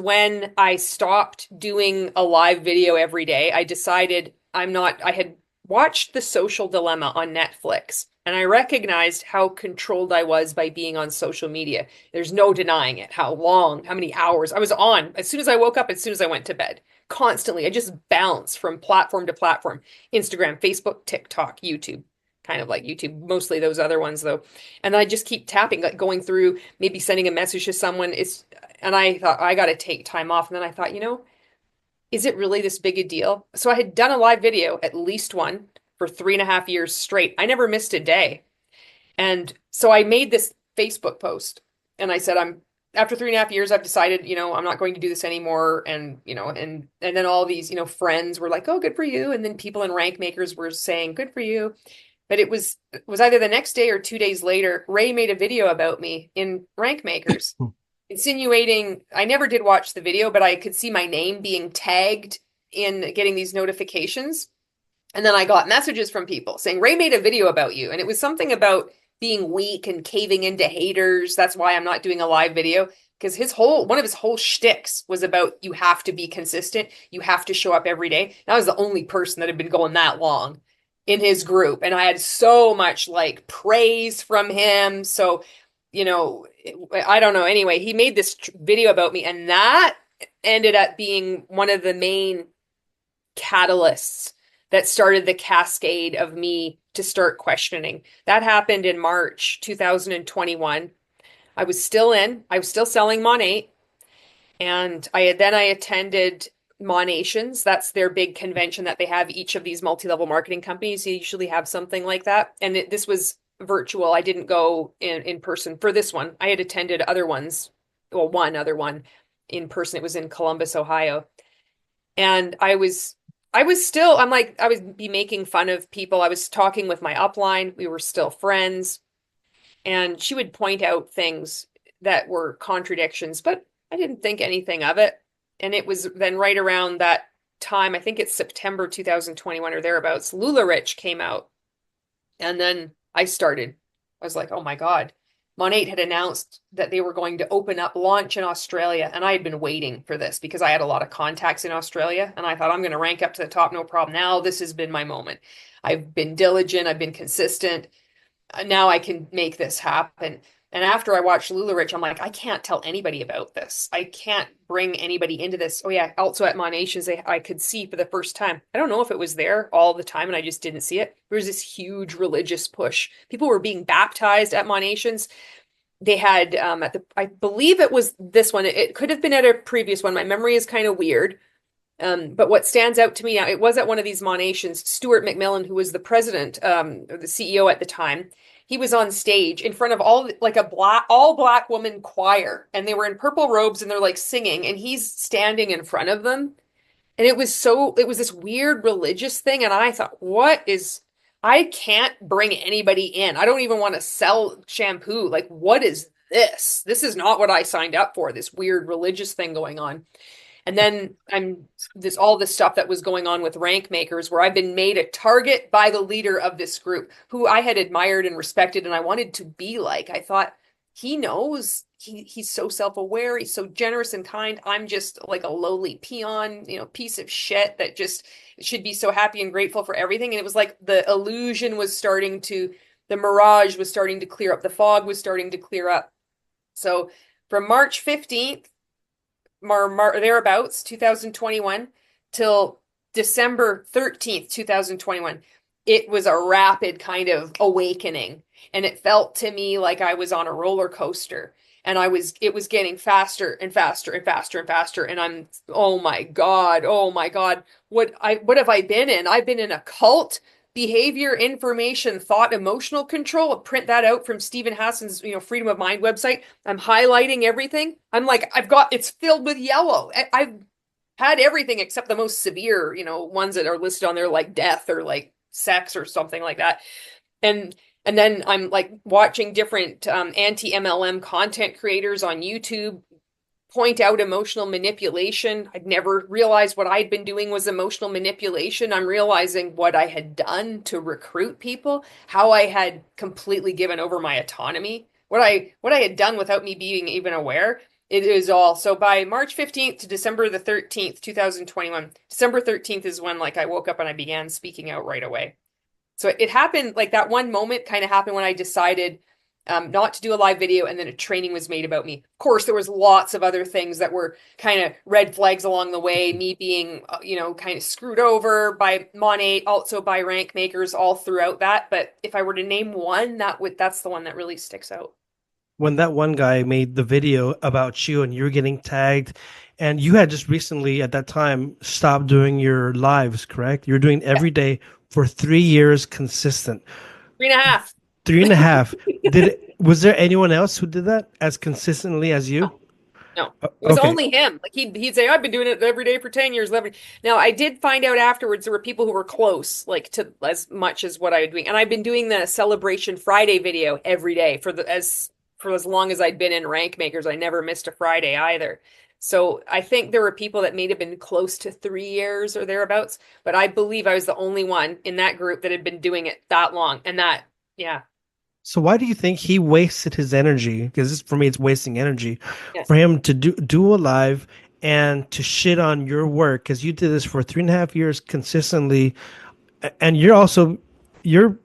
when I stopped doing a live video every day. I decided I had watched The Social Dilemma on Netflix, and I recognized how controlled I was by being on social media. There's no denying it, how long, how many hours I was on as soon as I woke up, as soon as I went to bed constantly. I just bounce from platform to platform. Instagram, Facebook, TikTok, YouTube. Kind of like YouTube, mostly those other ones though. And I just keep tapping, like going through, maybe sending a message to someone. And I thought I got to take time off. And then I thought, is it really this big a deal? So I had done a live video, at least one, for 3.5 years straight. I never missed a day. And so I made this Facebook post and I said, after 3.5 years, I've decided, I'm not going to do this anymore. And, and then all these, friends were like, oh, good for you. And then people in rank makers were saying, good for you. But it was either the next day or 2 days later, Ray made a video about me in rank makers, insinuating I never did watch the video, but I could see my name being tagged in getting these notifications. And then I got messages from people saying, Ray made a video about you. And it was something about being weak and caving into haters. That's why I'm not doing a live video. Because one of his whole shticks was about you have to be consistent. You have to show up every day. And I was the only person that had been going that long in his group. And I had so much like praise from him. So, I don't know. Anyway, he made this video about me, and that ended up being one of the main catalysts that started the cascade of me to start questioning. That happened in March 2021. I was still selling Monat, and I attended Monations. That's their big convention that they have. Each of these multi-level marketing companies usually have something like that. And this was virtual. I didn't go in person for this one. I had attended other ones, well, one other one in person. It was in Columbus, Ohio. And I'm like, I would be making fun of people. I was talking with my upline. We were still friends. And she would point out things that were contradictions, but I didn't think anything of it. And it was then right around that time, I think it's September 2021 or thereabouts, LuLaRich came out. And then I was like, oh my God. Monat had announced that they were going to open up launch in Australia. And I had been waiting for this because I had a lot of contacts in Australia. And I thought, I'm going to rank up to the top, no problem. Now this has been my moment. I've been diligent, I've been consistent. Now I can make this happen. And after I watched LuLaRich, I'm like, I can't tell anybody about this. I can't bring anybody into this. Oh yeah, also at Monations, I could see for the first time. I don't know if it was there all the time and I just didn't see it. There was this huge religious push. People were being baptized at Monations. They had I believe it was this one. It could have been at a previous one. My memory is kind of weird. But what stands out to me now, it was at one of these Monations. Stuart McMillan, who was the president, or the CEO at the time, he was on stage in front of all black woman choir, and they were in purple robes and they're like singing, and he's standing in front of them. And it was this weird religious thing, and I thought, I can't bring anybody in. I don't even want to sell shampoo. Like, what is this? This is not what I signed up for, this weird religious thing going on. And then I'm this all this stuff that was going on with rank makers, where I've been made a target by the leader of this group, who I had admired and respected, and I wanted to be like. I thought he knows he's so self-aware, he's so generous and kind. I'm just like a lowly peon, piece of shit that just should be so happy and grateful for everything. And it was like the mirage was starting to clear up, the fog was starting to clear up. So from March 15th, thereabouts, 2021, till December 13th, 2021, it was a rapid kind of awakening. And it felt to me like I was on a roller coaster. And it was getting faster and faster and faster and faster. And oh my God, what have I been in? I've been in a cult, behavior, information, thought, emotional control. I'll print that out from Stephen Hassan's, Freedom of Mind website. I'm highlighting everything. I'm like, it's filled with yellow. I've had everything except the most severe, ones that are listed on there, like death or like sex or something like that. And and then I'm like watching different anti-MLM content creators on YouTube point out emotional manipulation. I'd never realized what I'd been doing was emotional manipulation. I'm realizing what I had done to recruit people, how I had completely given over my autonomy, what I had done without me being even aware. It is all. So by March 15th to December the 13th, 2021, December 13th is when like I woke up and I began speaking out right away. So it happened like that one moment kind of happened when I decided not to do a live video, and then a training was made about me. Of course, there was lots of other things that were kind of red flags along the way. Me being, kind of screwed over by Monat, also by rank makers all throughout that. But if I were to name one, that's the one that really sticks out. When that one guy made the video about you and you were getting tagged, and you had just recently at that time stopped doing your lives, correct? You were doing Yeah, every day for 3 years consistent. 3.5. 3.5. Was there anyone else who did that as consistently as you? No, it was Okay. only him. Like he'd say, "I've been doing it every day for 10 years." 11. Now I did find out afterwards there were people who were close, like to as much as what I was doing, and I've been doing the Celebration Friday video every day for as long as I'd been in Rank Makers. I never missed a Friday either. So I think there were people that may have been close to 3 years or thereabouts, but I believe I was the only one in that group that had been doing it that long, and yeah, So why do you think he wasted his energy? Because for me, it's wasting energy for yes. him to do a live and to shit on your work because you did this for 3.5 years consistently, and you're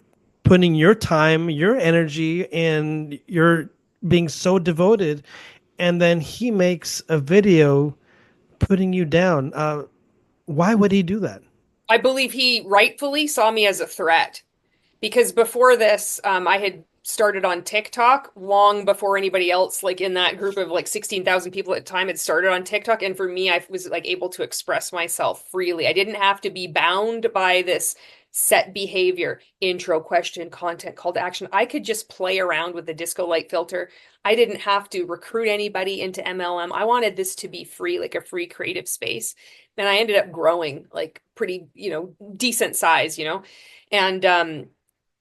putting your time, your energy, and you're being so devoted, and then he makes a video putting you down. Why would he do that? I believe he rightfully saw me as a threat. Because before this, I had started on TikTok long before anybody else, like in that group of like 16,000 people at the time, had started on TikTok. And for me, I was like able to express myself freely. I didn't have to be bound by this set behavior, intro, question, content, call to action. I could just play around with the disco light filter. I didn't have to recruit anybody into MLM. I wanted this to be free, like a free creative space. And I ended up growing like pretty, decent size,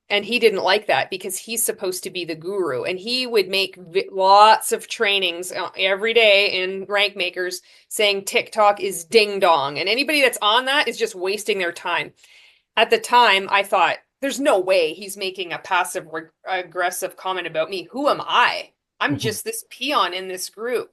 and he didn't like that because he's supposed to be the guru, and he would make lots of trainings every day in rank makers saying TikTok is ding dong, and anybody that's on that is just wasting their time. At the time I thought, there's no way he's making a passive aggressive comment about me. Who am I? I'm just this peon in this group.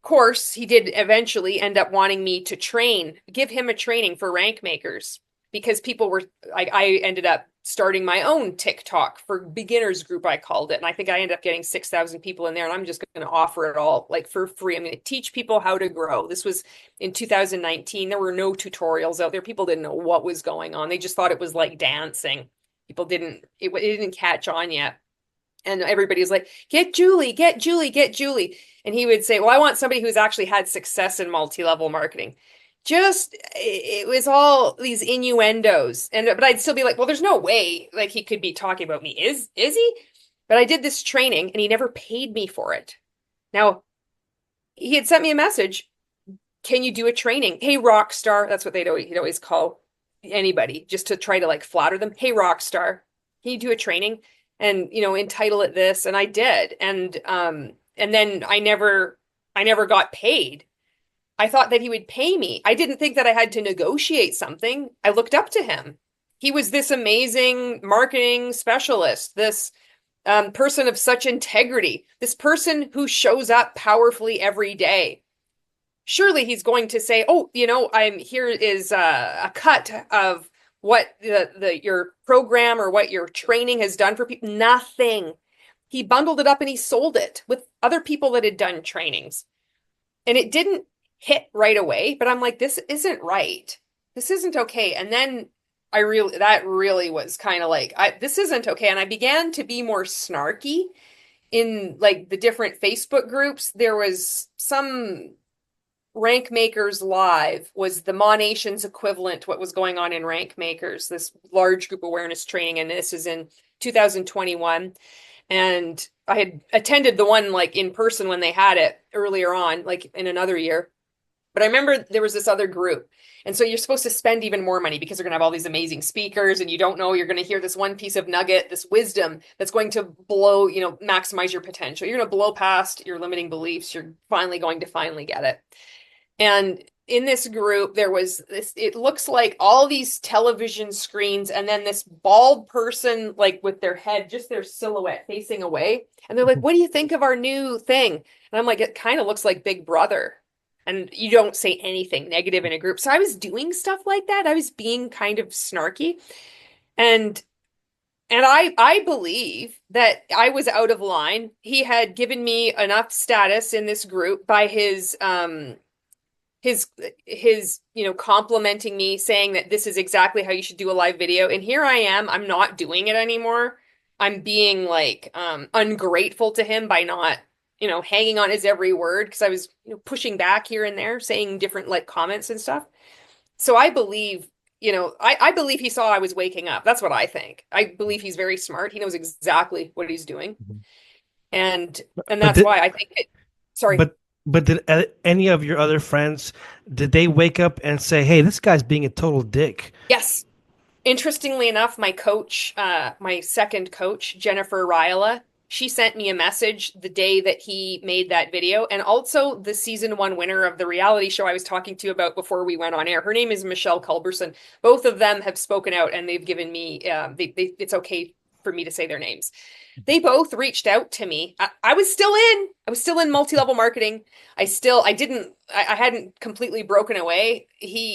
Course, he did eventually end up wanting me to give him a training for rank makers, because people were I ended up starting my own TikTok for beginners group, I called it. And I think I ended up getting 6,000 people in there, and I'm just going to offer it all like for free. I'm going to teach people how to grow. This was in 2019. There were no tutorials out there. People didn't know what was going on. They just thought it was like dancing. It didn't catch on yet. And everybody's like, get Julie, get Julie, get Julie. And he would say, well, I want somebody who's actually had success in multi-level marketing. Just, it was all these innuendos. But I'd still be like, well, there's no way like he could be talking about me. Is he? But I did this training and he never paid me for it. Now, he had sent me a message. Can you do a training? Hey, rock star. That's what he'd always call anybody just to try to like flatter them. Hey, rock star, can you do a training? And entitle it this, and I did. And then I never got paid. I thought that he would pay me. I didn't think that I had to negotiate something. I looked up to him. He was this amazing marketing specialist, this person of such integrity, this person who shows up powerfully every day. Surely he's going to say, "Oh, I'm here is a cut of what the your program or what your training has done for people." Nothing. He bundled it up and he sold it with other people that had done trainings. And it didn't hit right away, but I'm like, this isn't right. This isn't okay. And then that really was kind of like, this isn't okay. And I began to be more snarky in like the different Facebook groups. There was some Rank Makers Live was the Monation's equivalent to what was going on in Rank Makers, this large group awareness training. And this is in 2021. And I had attended the one like in person when they had it earlier on, like in another year. But I remember there was this other group. And so you're supposed to spend even more money because they're going to have all these amazing speakers, and you don't know, you're going to hear this one piece of nugget, this wisdom that's going to blow, maximize your potential. You're going to blow past your limiting beliefs. You're finally going to finally get it. And in this group, there was this, it looks like all these television screens, and then this bald person, like with their head, just their silhouette facing away. And they're like, "What do you think of our new thing?" And I'm like, "It kind of looks like Big Brother." And you don't say anything negative in a group. So I was doing stuff like that. I was being kind of snarky. And I believe that I was out of line. He had given me enough status in this group by his complimenting me, saying that this is exactly how you should do a live video. And here I am, I'm not doing it anymore. I'm being like ungrateful to him by not hanging on his every word, because I was pushing back here and there, saying different like comments and stuff. So I believe, I believe he saw I was waking up. That's what I think. I believe he's very smart. He knows exactly what he's doing. Mhm. And But that's did why I think sorry. but but did any of your other friends, did they wake up and say, "Hey, this guy's being a total dick"? Yes. Interestingly enough, my coach, my second coach, Jennifer Ryla, she sent me a message the day that he made that video. And also the season one winner of the reality show I was talking to you about before we went on air. Her name is Michelle Culberson. Both of them have spoken out, and they've given me, it's okay for me to say their names. They both reached out to me. I was still in multi-level marketing. I hadn't completely broken away.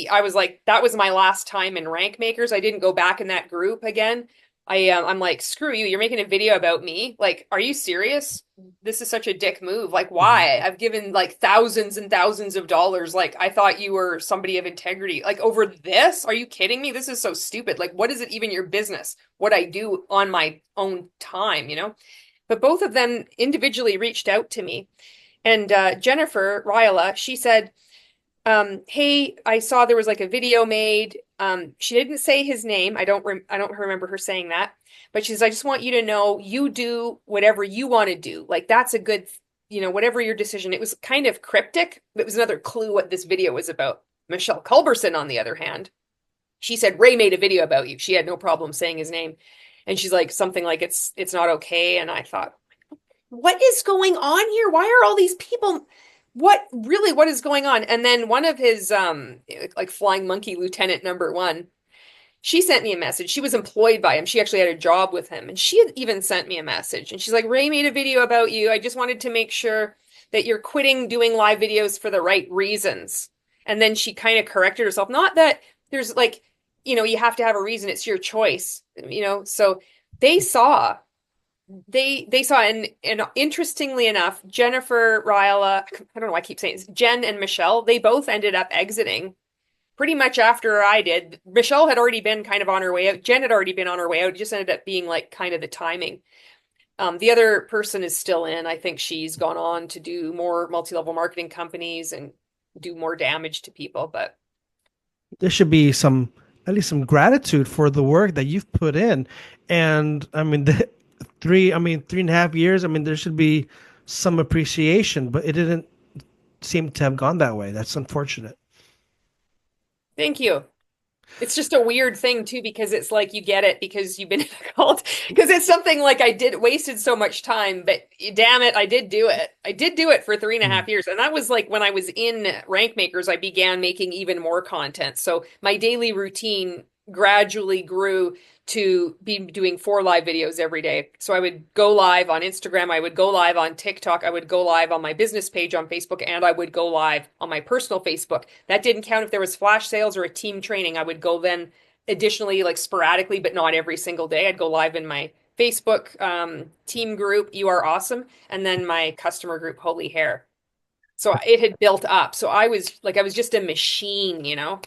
I was like, that was my last time in Rank Makers. I didn't go back in that group again. I'm like, screw you. You're making a video about me. Like, are you serious? This is such a dick move. Like, Mhm. why? I've given like thousands and thousands of dollars. Like, I thought you were somebody of integrity. Like, over this? Are you kidding me? This is so stupid. Like, what is it even your business? What I do on my own time? But both of them individually reached out to me. And Jennifer Ryla, she said, "Hey, I saw there was like a video made." She didn't say his name. I don't remember her saying that. But she says, "I just want you to know you do whatever you want to do. Like that's a good, whatever your decision." It was kind of cryptic. It was another clue what this video was about. Michelle Culberson, on the other hand, she said Ray made a video about you. She had no problem saying his name. And she's like something like it's not okay. And I thought, what is going on here? Why are all these people, what is going on? And then one of his like flying monkey lieutenant number one, she sent me a message. She was employed by him. She actually had a job with him. And she had even sent me a message. And she's like, "Ray made a video about you. I just wanted to make sure that you're quitting doing live videos for the right reasons." And then she kind of corrected herself. Not that there's like, you have to have a reason. It's your choice. So they saw they saw, and interestingly enough, Jennifer Ryla, I don't know why I keep saying this, Jen and Michelle, they both ended up exiting pretty much after I did. Michelle had already been kind of on her way out. Jen had already been on her way out. It just ended up being like kind of the timing. The other person is still in. I think she's gone on to do more multi-level marketing companies and do more damage to people. But There should be some, at least some gratitude for the work that you've put in. And I mean, three and a half years, I mean, there should be some appreciation, but it didn't seem to have gone that way. That's unfortunate. thank you. It's just a weird thing too, because it's like you get it because you've been in a cult. Because it's something like I did wasted so much time, but damn it, I did do it. I did do it for three and a Mm. half years. And that was like when I was in Rank Makers, I began making even more content. So my daily routine gradually grew to be doing 4 live videos every day. So I would go live on Instagram, I would go live on TikTok, I would go live on my business page on Facebook, and I would go live on my personal Facebook. That didn't count if there was flash sales or a team training. I would go then additionally, like sporadically, but not every single day. I'd go live in my Facebook team group, You Are Awesome, and then my customer group, Holy Hair. So it had built up. So I was just a machine, you know?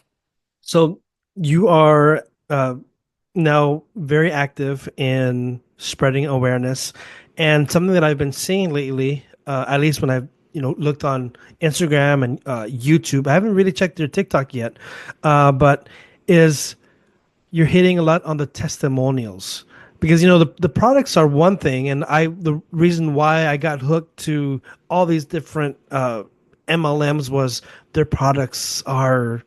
So you are now very active in spreading awareness, and something that I've been seeing lately, at least when I've looked on Instagram and YouTube. I haven't really checked your TikTok yet, but is you're hitting a lot on the testimonials because the products are one thing, and the reason why I got hooked to all these different MLMs was their products are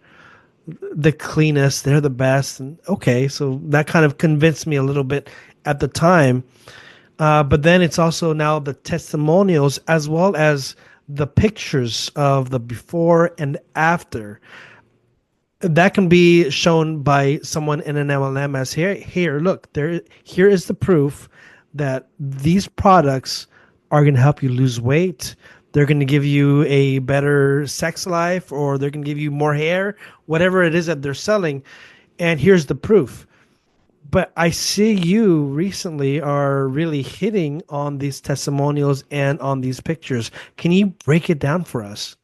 the cleanest, they're the best. And okay, so that kind of convinced me a little bit at the time. But then it's also now the testimonials as well as the pictures of the before and after. That can be shown by someone in an MLM as here, look, here is the proof that these products are going to help you lose weight. They're going to give you a better sex life, or they're going to give you more hair, whatever it is that they're selling. And here's the proof. But I see you recently are really hitting on these testimonials and on these pictures. Can you break it down for us?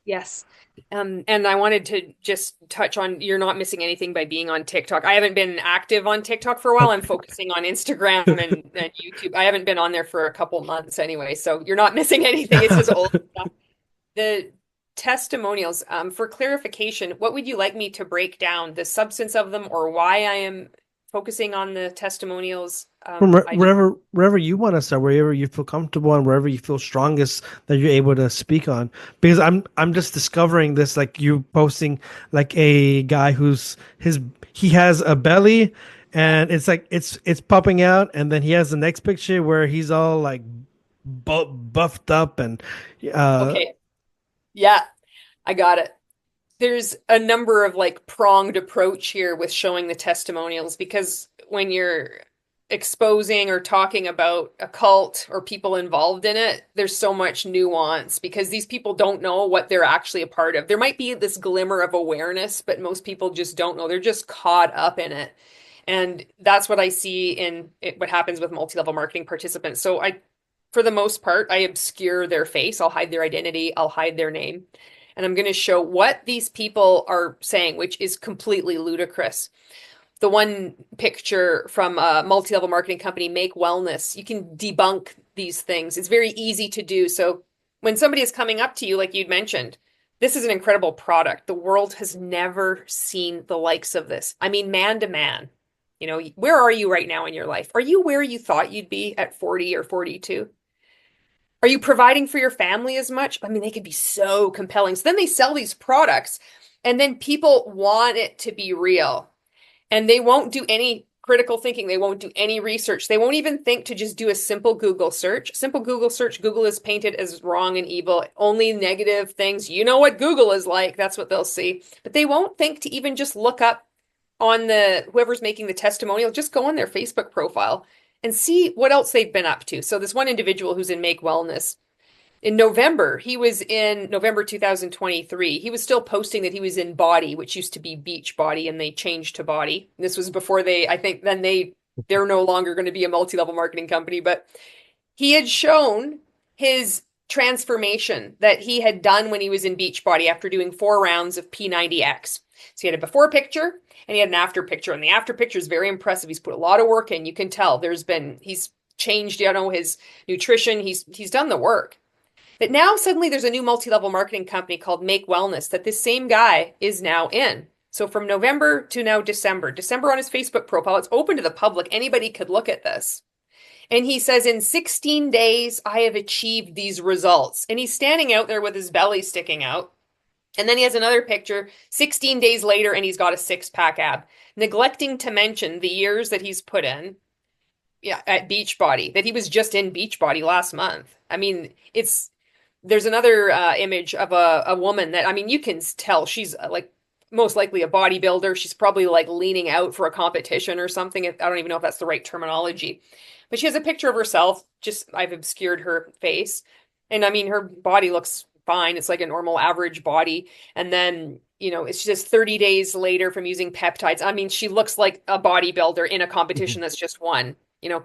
Yes. And I wanted to just touch on you're not missing anything by being on TikTok. I haven't been active on TikTok for a while. I'm focusing on Instagram and YouTube. I haven't been on there for a couple months anyway, so you're not missing anything. It's just old stuff. The testimonials, for clarification, what would you like me to break down the substance of them or why I am focusing on the testimonials? From I just wherever you want to start, wherever you feel comfortable and wherever you feel strongest that you're able to speak on. Because I'm just discovering this, like you posting like a guy who's his he has a belly and it's like it's popping out, and then he has the next picture where he's all like buffed up and uh okay. Yeah, I got it. There's a number of like pronged approach here with showing the testimonials because when you're exposing or talking about a cult or people involved in it, there's so much nuance because these people don't know what they're actually a part of. There might be this glimmer of awareness, but most people just don't know. They're just caught up in it. And that's what I see in what happens with multi-level marketing participants. So for the most part, I obscure their face. I'll hide their identity. I'll hide their name. And I'm going to show what these people are saying, which is completely ludicrous. The one picture from a multi-level marketing company, Make Wellness, you can debunk these things. It's very easy to do. So when somebody is coming up to you, like you'd mentioned, this is an incredible product. The world has never seen the likes of this. I mean, man to man. You know, where are you right now in your life? Are you where you thought you'd be at 40 or 42? Are you providing for your family as much? I mean, they could be so compelling. So then they sell these products, and then people want it to be real. And they won't do any critical thinking. They won't do any research. They won't even think to just do a simple Google search. Simple Google search, Google is painted as wrong and evil, only negative things. You know what Google is like. That's what they'll see. But they won't think to even just look up on the whoever's making the testimonial, just go on their Facebook profile and see what else they've been up to. So this one individual who's in Make Wellness, in November, he was in November 2023. He was still posting that he was in Body, which used to be Beach Body, and they changed to Body. This was before I think then they're no longer going to be a multi-level marketing company, but he had shown his transformation that he had done when he was in Beachbody after doing 4 rounds of P90X. So he had a before picture and he had an after picture, and the after picture is very impressive. He's put a lot of work in. You can tell he's changed, his nutrition. He's done the work. But now suddenly there's a new multi-level marketing company called Make Wellness that this same guy is now in. So from November to now December on his Facebook profile, it's open to the public. Anybody could look at this. And he says, in 16 days, I have achieved these results. And he's standing out there with his belly sticking out. And then he has another picture 16 days later and he's got a six-pack ab, neglecting to mention the years that he's put in, yeah, at Beachbody, that he was just in Beachbody last month. I mean, it's there's another image of a woman that, I mean, you can tell she's like most likely a bodybuilder. She's probably like leaning out for a competition or something. I don't even know if that's the right terminology. But she has a picture of herself, just I've obscured her face. And I mean, her body looks fine. It's like a normal average body. And then, it's just 30 days later from using peptides. I mean, she looks like a bodybuilder in a competition Mhm. that's just won.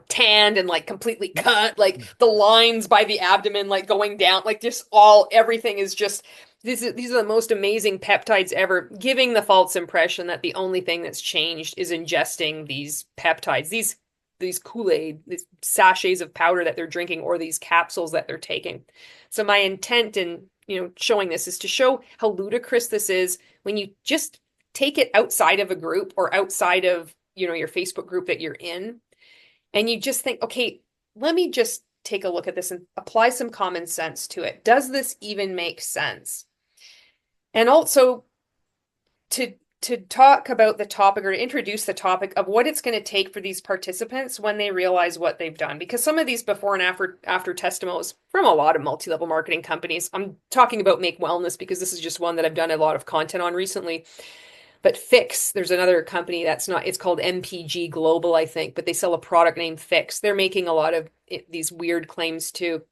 Tanned and like completely cut, like the lines by the abdomen, like going down, like just everything is just these are the most amazing peptides ever, giving the false impression that the only thing that's changed is ingesting these peptides, these Kool-Aid, these sachets of powder that they're drinking, or these capsules that they're taking. So my intent in, showing this is to show how ludicrous this is when you just take it outside of a group or outside of, your Facebook group that you're in, and you just think, okay, let me just take a look at this and apply some common sense to it. Does this even make sense? And also to talk about the topic, or to introduce the topic of what it's going to take for these participants when they realize what they've done, because some of these before and after testimonials from a lot of multi-level marketing companies, I'm talking about Make Wellness because this is just one that I've done a lot of content on recently. But Fix, there's another company that's not, it's called MPG Global, I think, but they sell a product named Fix. They're making a lot of these weird claims too.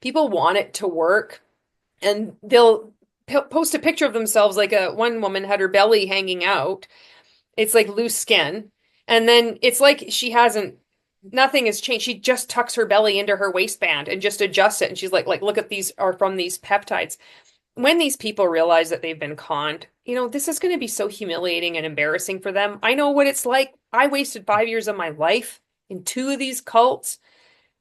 People want it to work, and they'll post a picture of themselves, like one woman had her belly hanging out. It's like loose skin. And then it's like nothing has changed. She just tucks her belly into her waistband and just adjusts it. And she's like, look at these are from these peptides. When these people realize that they've been conned, this is going to be so humiliating and embarrassing for them. I know what it's like. I wasted 5 years of my life in two of these cults.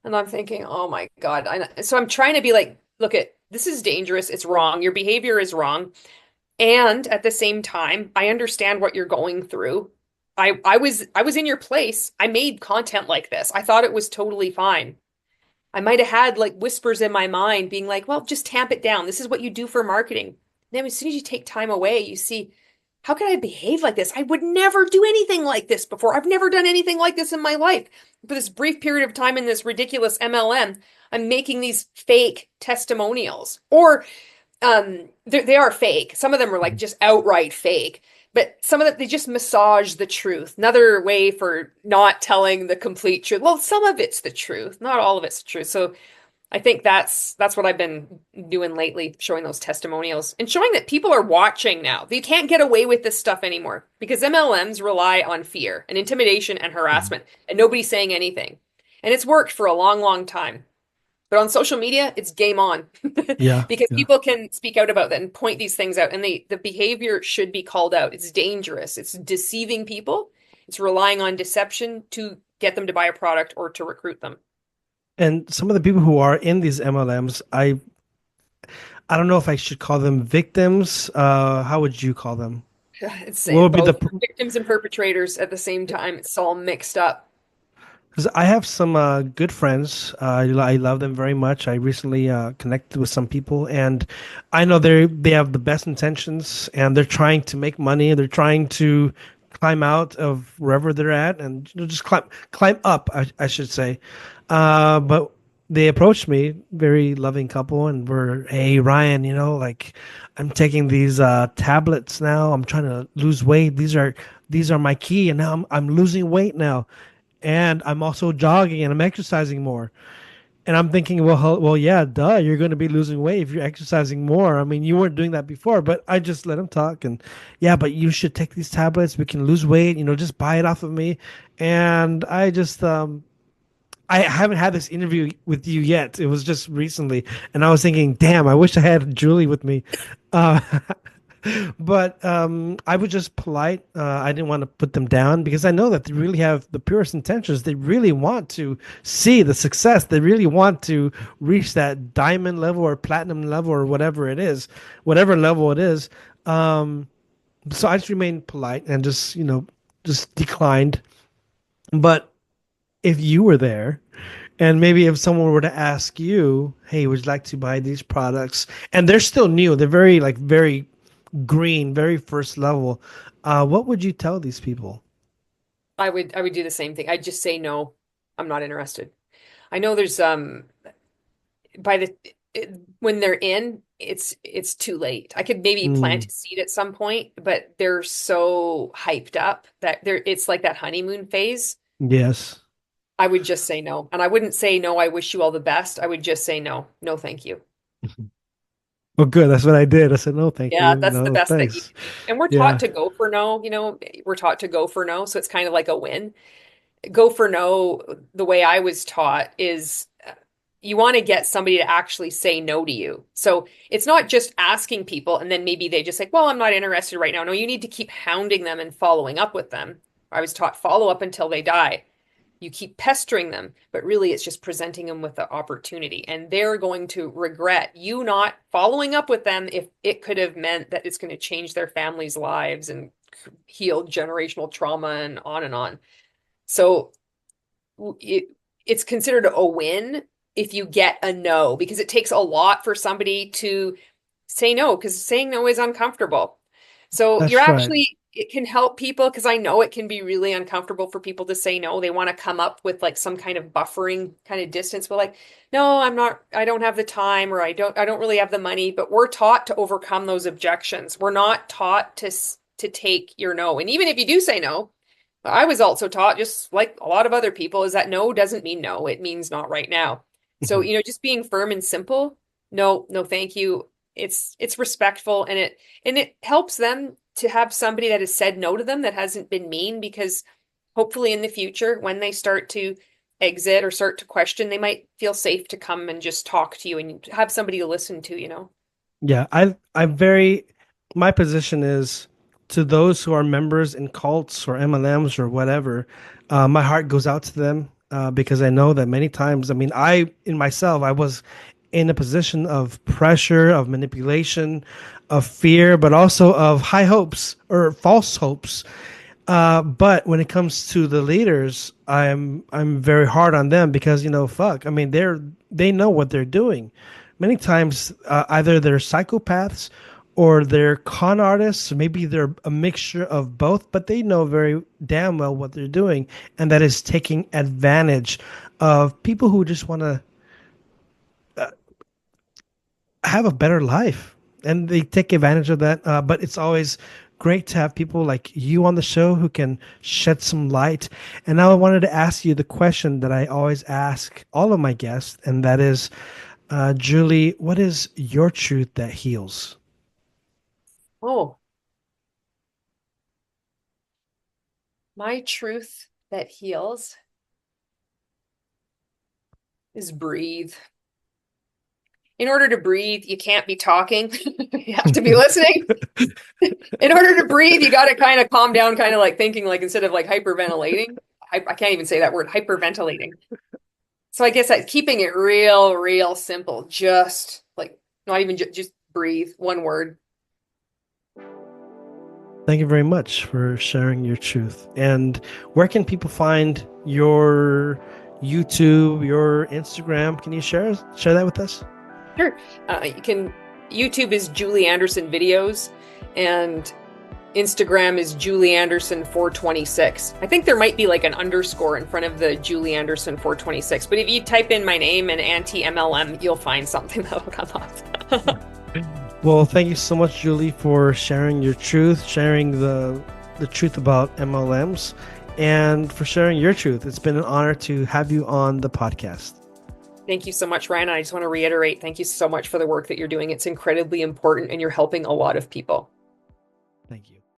And I'm thinking, oh my God. So I'm trying to be like, look this is dangerous. It's wrong. Your behavior is wrong. And at the same time, I understand what you're going through. I was in your place. I made content like this. I thought it was totally fine. I might have had like whispers in my mind being like, well, just tamp it down. This is what you do for marketing. Then as soon as you take time away, you see, how can I behave like this? I would never do anything like this before. I've never done anything like this in my life. For this brief period of time in this ridiculous MLM, I'm making these fake testimonials. Or they are fake. Some of them are like just outright fake, but some of them, they just massage the truth. Another way for not telling the complete truth. Well, some of it's the truth, not all of it's the truth. So I think that's what I've been doing lately, showing those testimonials and showing that people are watching now. They can't get away with this stuff anymore because MLMs rely on fear and intimidation and Mhm. harassment, and nobody's saying anything. And it's worked for a long, long time. But on social media, it's game on Yeah, because yeah. people can speak out about that and point these things out, and the behavior should be called out. It's dangerous. It's deceiving people. It's relying on deception to get them to buy a product or to recruit them. And some of the people who are in these MLMs, I don't know if I should call them victims. How would you call them? It's What would be the both victims and perpetrators at the same time. It's all mixed up. Because I have some good friends. I love them very much. I recently connected with some people, and I know they have the best intentions, and they're trying to make money. They're trying to climb out of wherever they're at, and just climb up. I should say. But they approached me, very loving couple, and were, hey Ryan, like I'm taking these tablets now. I'm trying to lose weight. These are my key, and now I'm losing weight now, and I'm also jogging and I'm exercising more. And I'm thinking, well, yeah, duh, you're going to be losing weight if you're exercising more. I mean, you weren't doing that before, but I just let him talk. And yeah, but you should take these tablets. We can lose weight. Just buy it off of me. And I haven't had this interview with you yet. It was just recently, and I was thinking, damn, I wish I had Julie with me. Uh, but I was just polite. I didn't want to put them down because I know that they really have the purest intentions. They really want to see the success. They really want to reach that diamond level or platinum level or whatever it is, whatever level it is. Um, so I just remained polite and just declined. But if you were there, and maybe if someone were to ask you, "Hey, would you like to buy these products?" and they're still new, they're very green, very first level, what would you tell these people? I would do the same thing. I'd just say no, I'm not interested. I know there's by the when they're in, it's too late. I could maybe plant Mm, a seed at some point, but they're so hyped up that it's like that honeymoon phase. yes. I would just say no. And I wouldn't say no, I wish you all the best. I would just say no. No, thank you. Well, good. That's what I did. I said, no, thank Yeah, you. that's the best thing you Thanks. can do. And we're taught Yeah, to go for no, we're taught to go for no, so it's kind of like a win. Go for no, the way I was taught is you want to get somebody to actually say no to you. So it's not just asking people and then maybe they just like, well, I'm not interested right now. No, you need to keep hounding them and following up with them. I was taught follow up until they die. You keep pestering them, but really it's just presenting them with the opportunity. And they're going to regret you not following up with them if it could have meant that it's going to change their families' lives and heal generational trauma and on and on. So it, it's considered a win if you get a no, because it takes a lot for somebody to say no, because saying no is uncomfortable. So you're that's right. actually, it can help people because I know it can be really uncomfortable for people to say no. They want to come up with like some kind of buffering kind of distance, but like, no, I don't have the time, or I don't really have the money. But we're taught to overcome those objections. We're not taught to take your no. And even if you do say no, I was also taught, just like a lot of other people, is that no doesn't mean no. It means not right now. So, Mhm. just being firm and simple. No, no, thank you. It's respectful, and it helps them to have somebody that has said no to them that hasn't been mean, because hopefully in the future, when they start to exit or start to question, they might feel safe to come and just talk to you and have somebody to listen to. Yeah, I'm very, my position is to those who are members in cults or MLMs or whatever, my heart goes out to them because I know that many times, I mean, in myself, I was in a position of pressure, of manipulation, of fear, but also of high hopes or false hopes. But when it comes to the leaders, I'm very hard on them because fuck. I mean, they know what they're doing. Many times, either they're psychopaths or they're con artists. Or maybe they're a mixture of both, but they know very damn well what they're doing, and that is taking advantage of people who just want to have a better life, and they take advantage of that. But it's always great to have people like you on the show who can shed some light. And now I wanted to ask you the question that I always ask all of my guests, and that is, Julie, what is your truth that heals? Oh, my truth that heals is breathe. In order to breathe, you can't be talking. You have to be listening. In order to breathe, you got to kind of calm down, kind of like thinking, like instead of like hyperventilating. I can't even say that word, hyperventilating. So I guess that keeping it real, real simple, just like not even just breathe, one word. Thank you very much for sharing your truth. And where can people find your YouTube, your Instagram? Can you share that with us? Sure. You can, YouTube is Julie Anderson videos, and Instagram is Julie Anderson 426. I think there might be like an underscore in front of the Julie Anderson 426, but if you type in my name and anti MLM, you'll find something that'll come up. Well, thank you so much, Julie, for sharing your truth, sharing the truth about MLMs, and for sharing your truth. It's been an honor to have you on the podcast. Thank you so much, Ryan. I just want to reiterate, thank you so much for the work that you're doing. It's incredibly important and you're helping a lot of people. Thank you.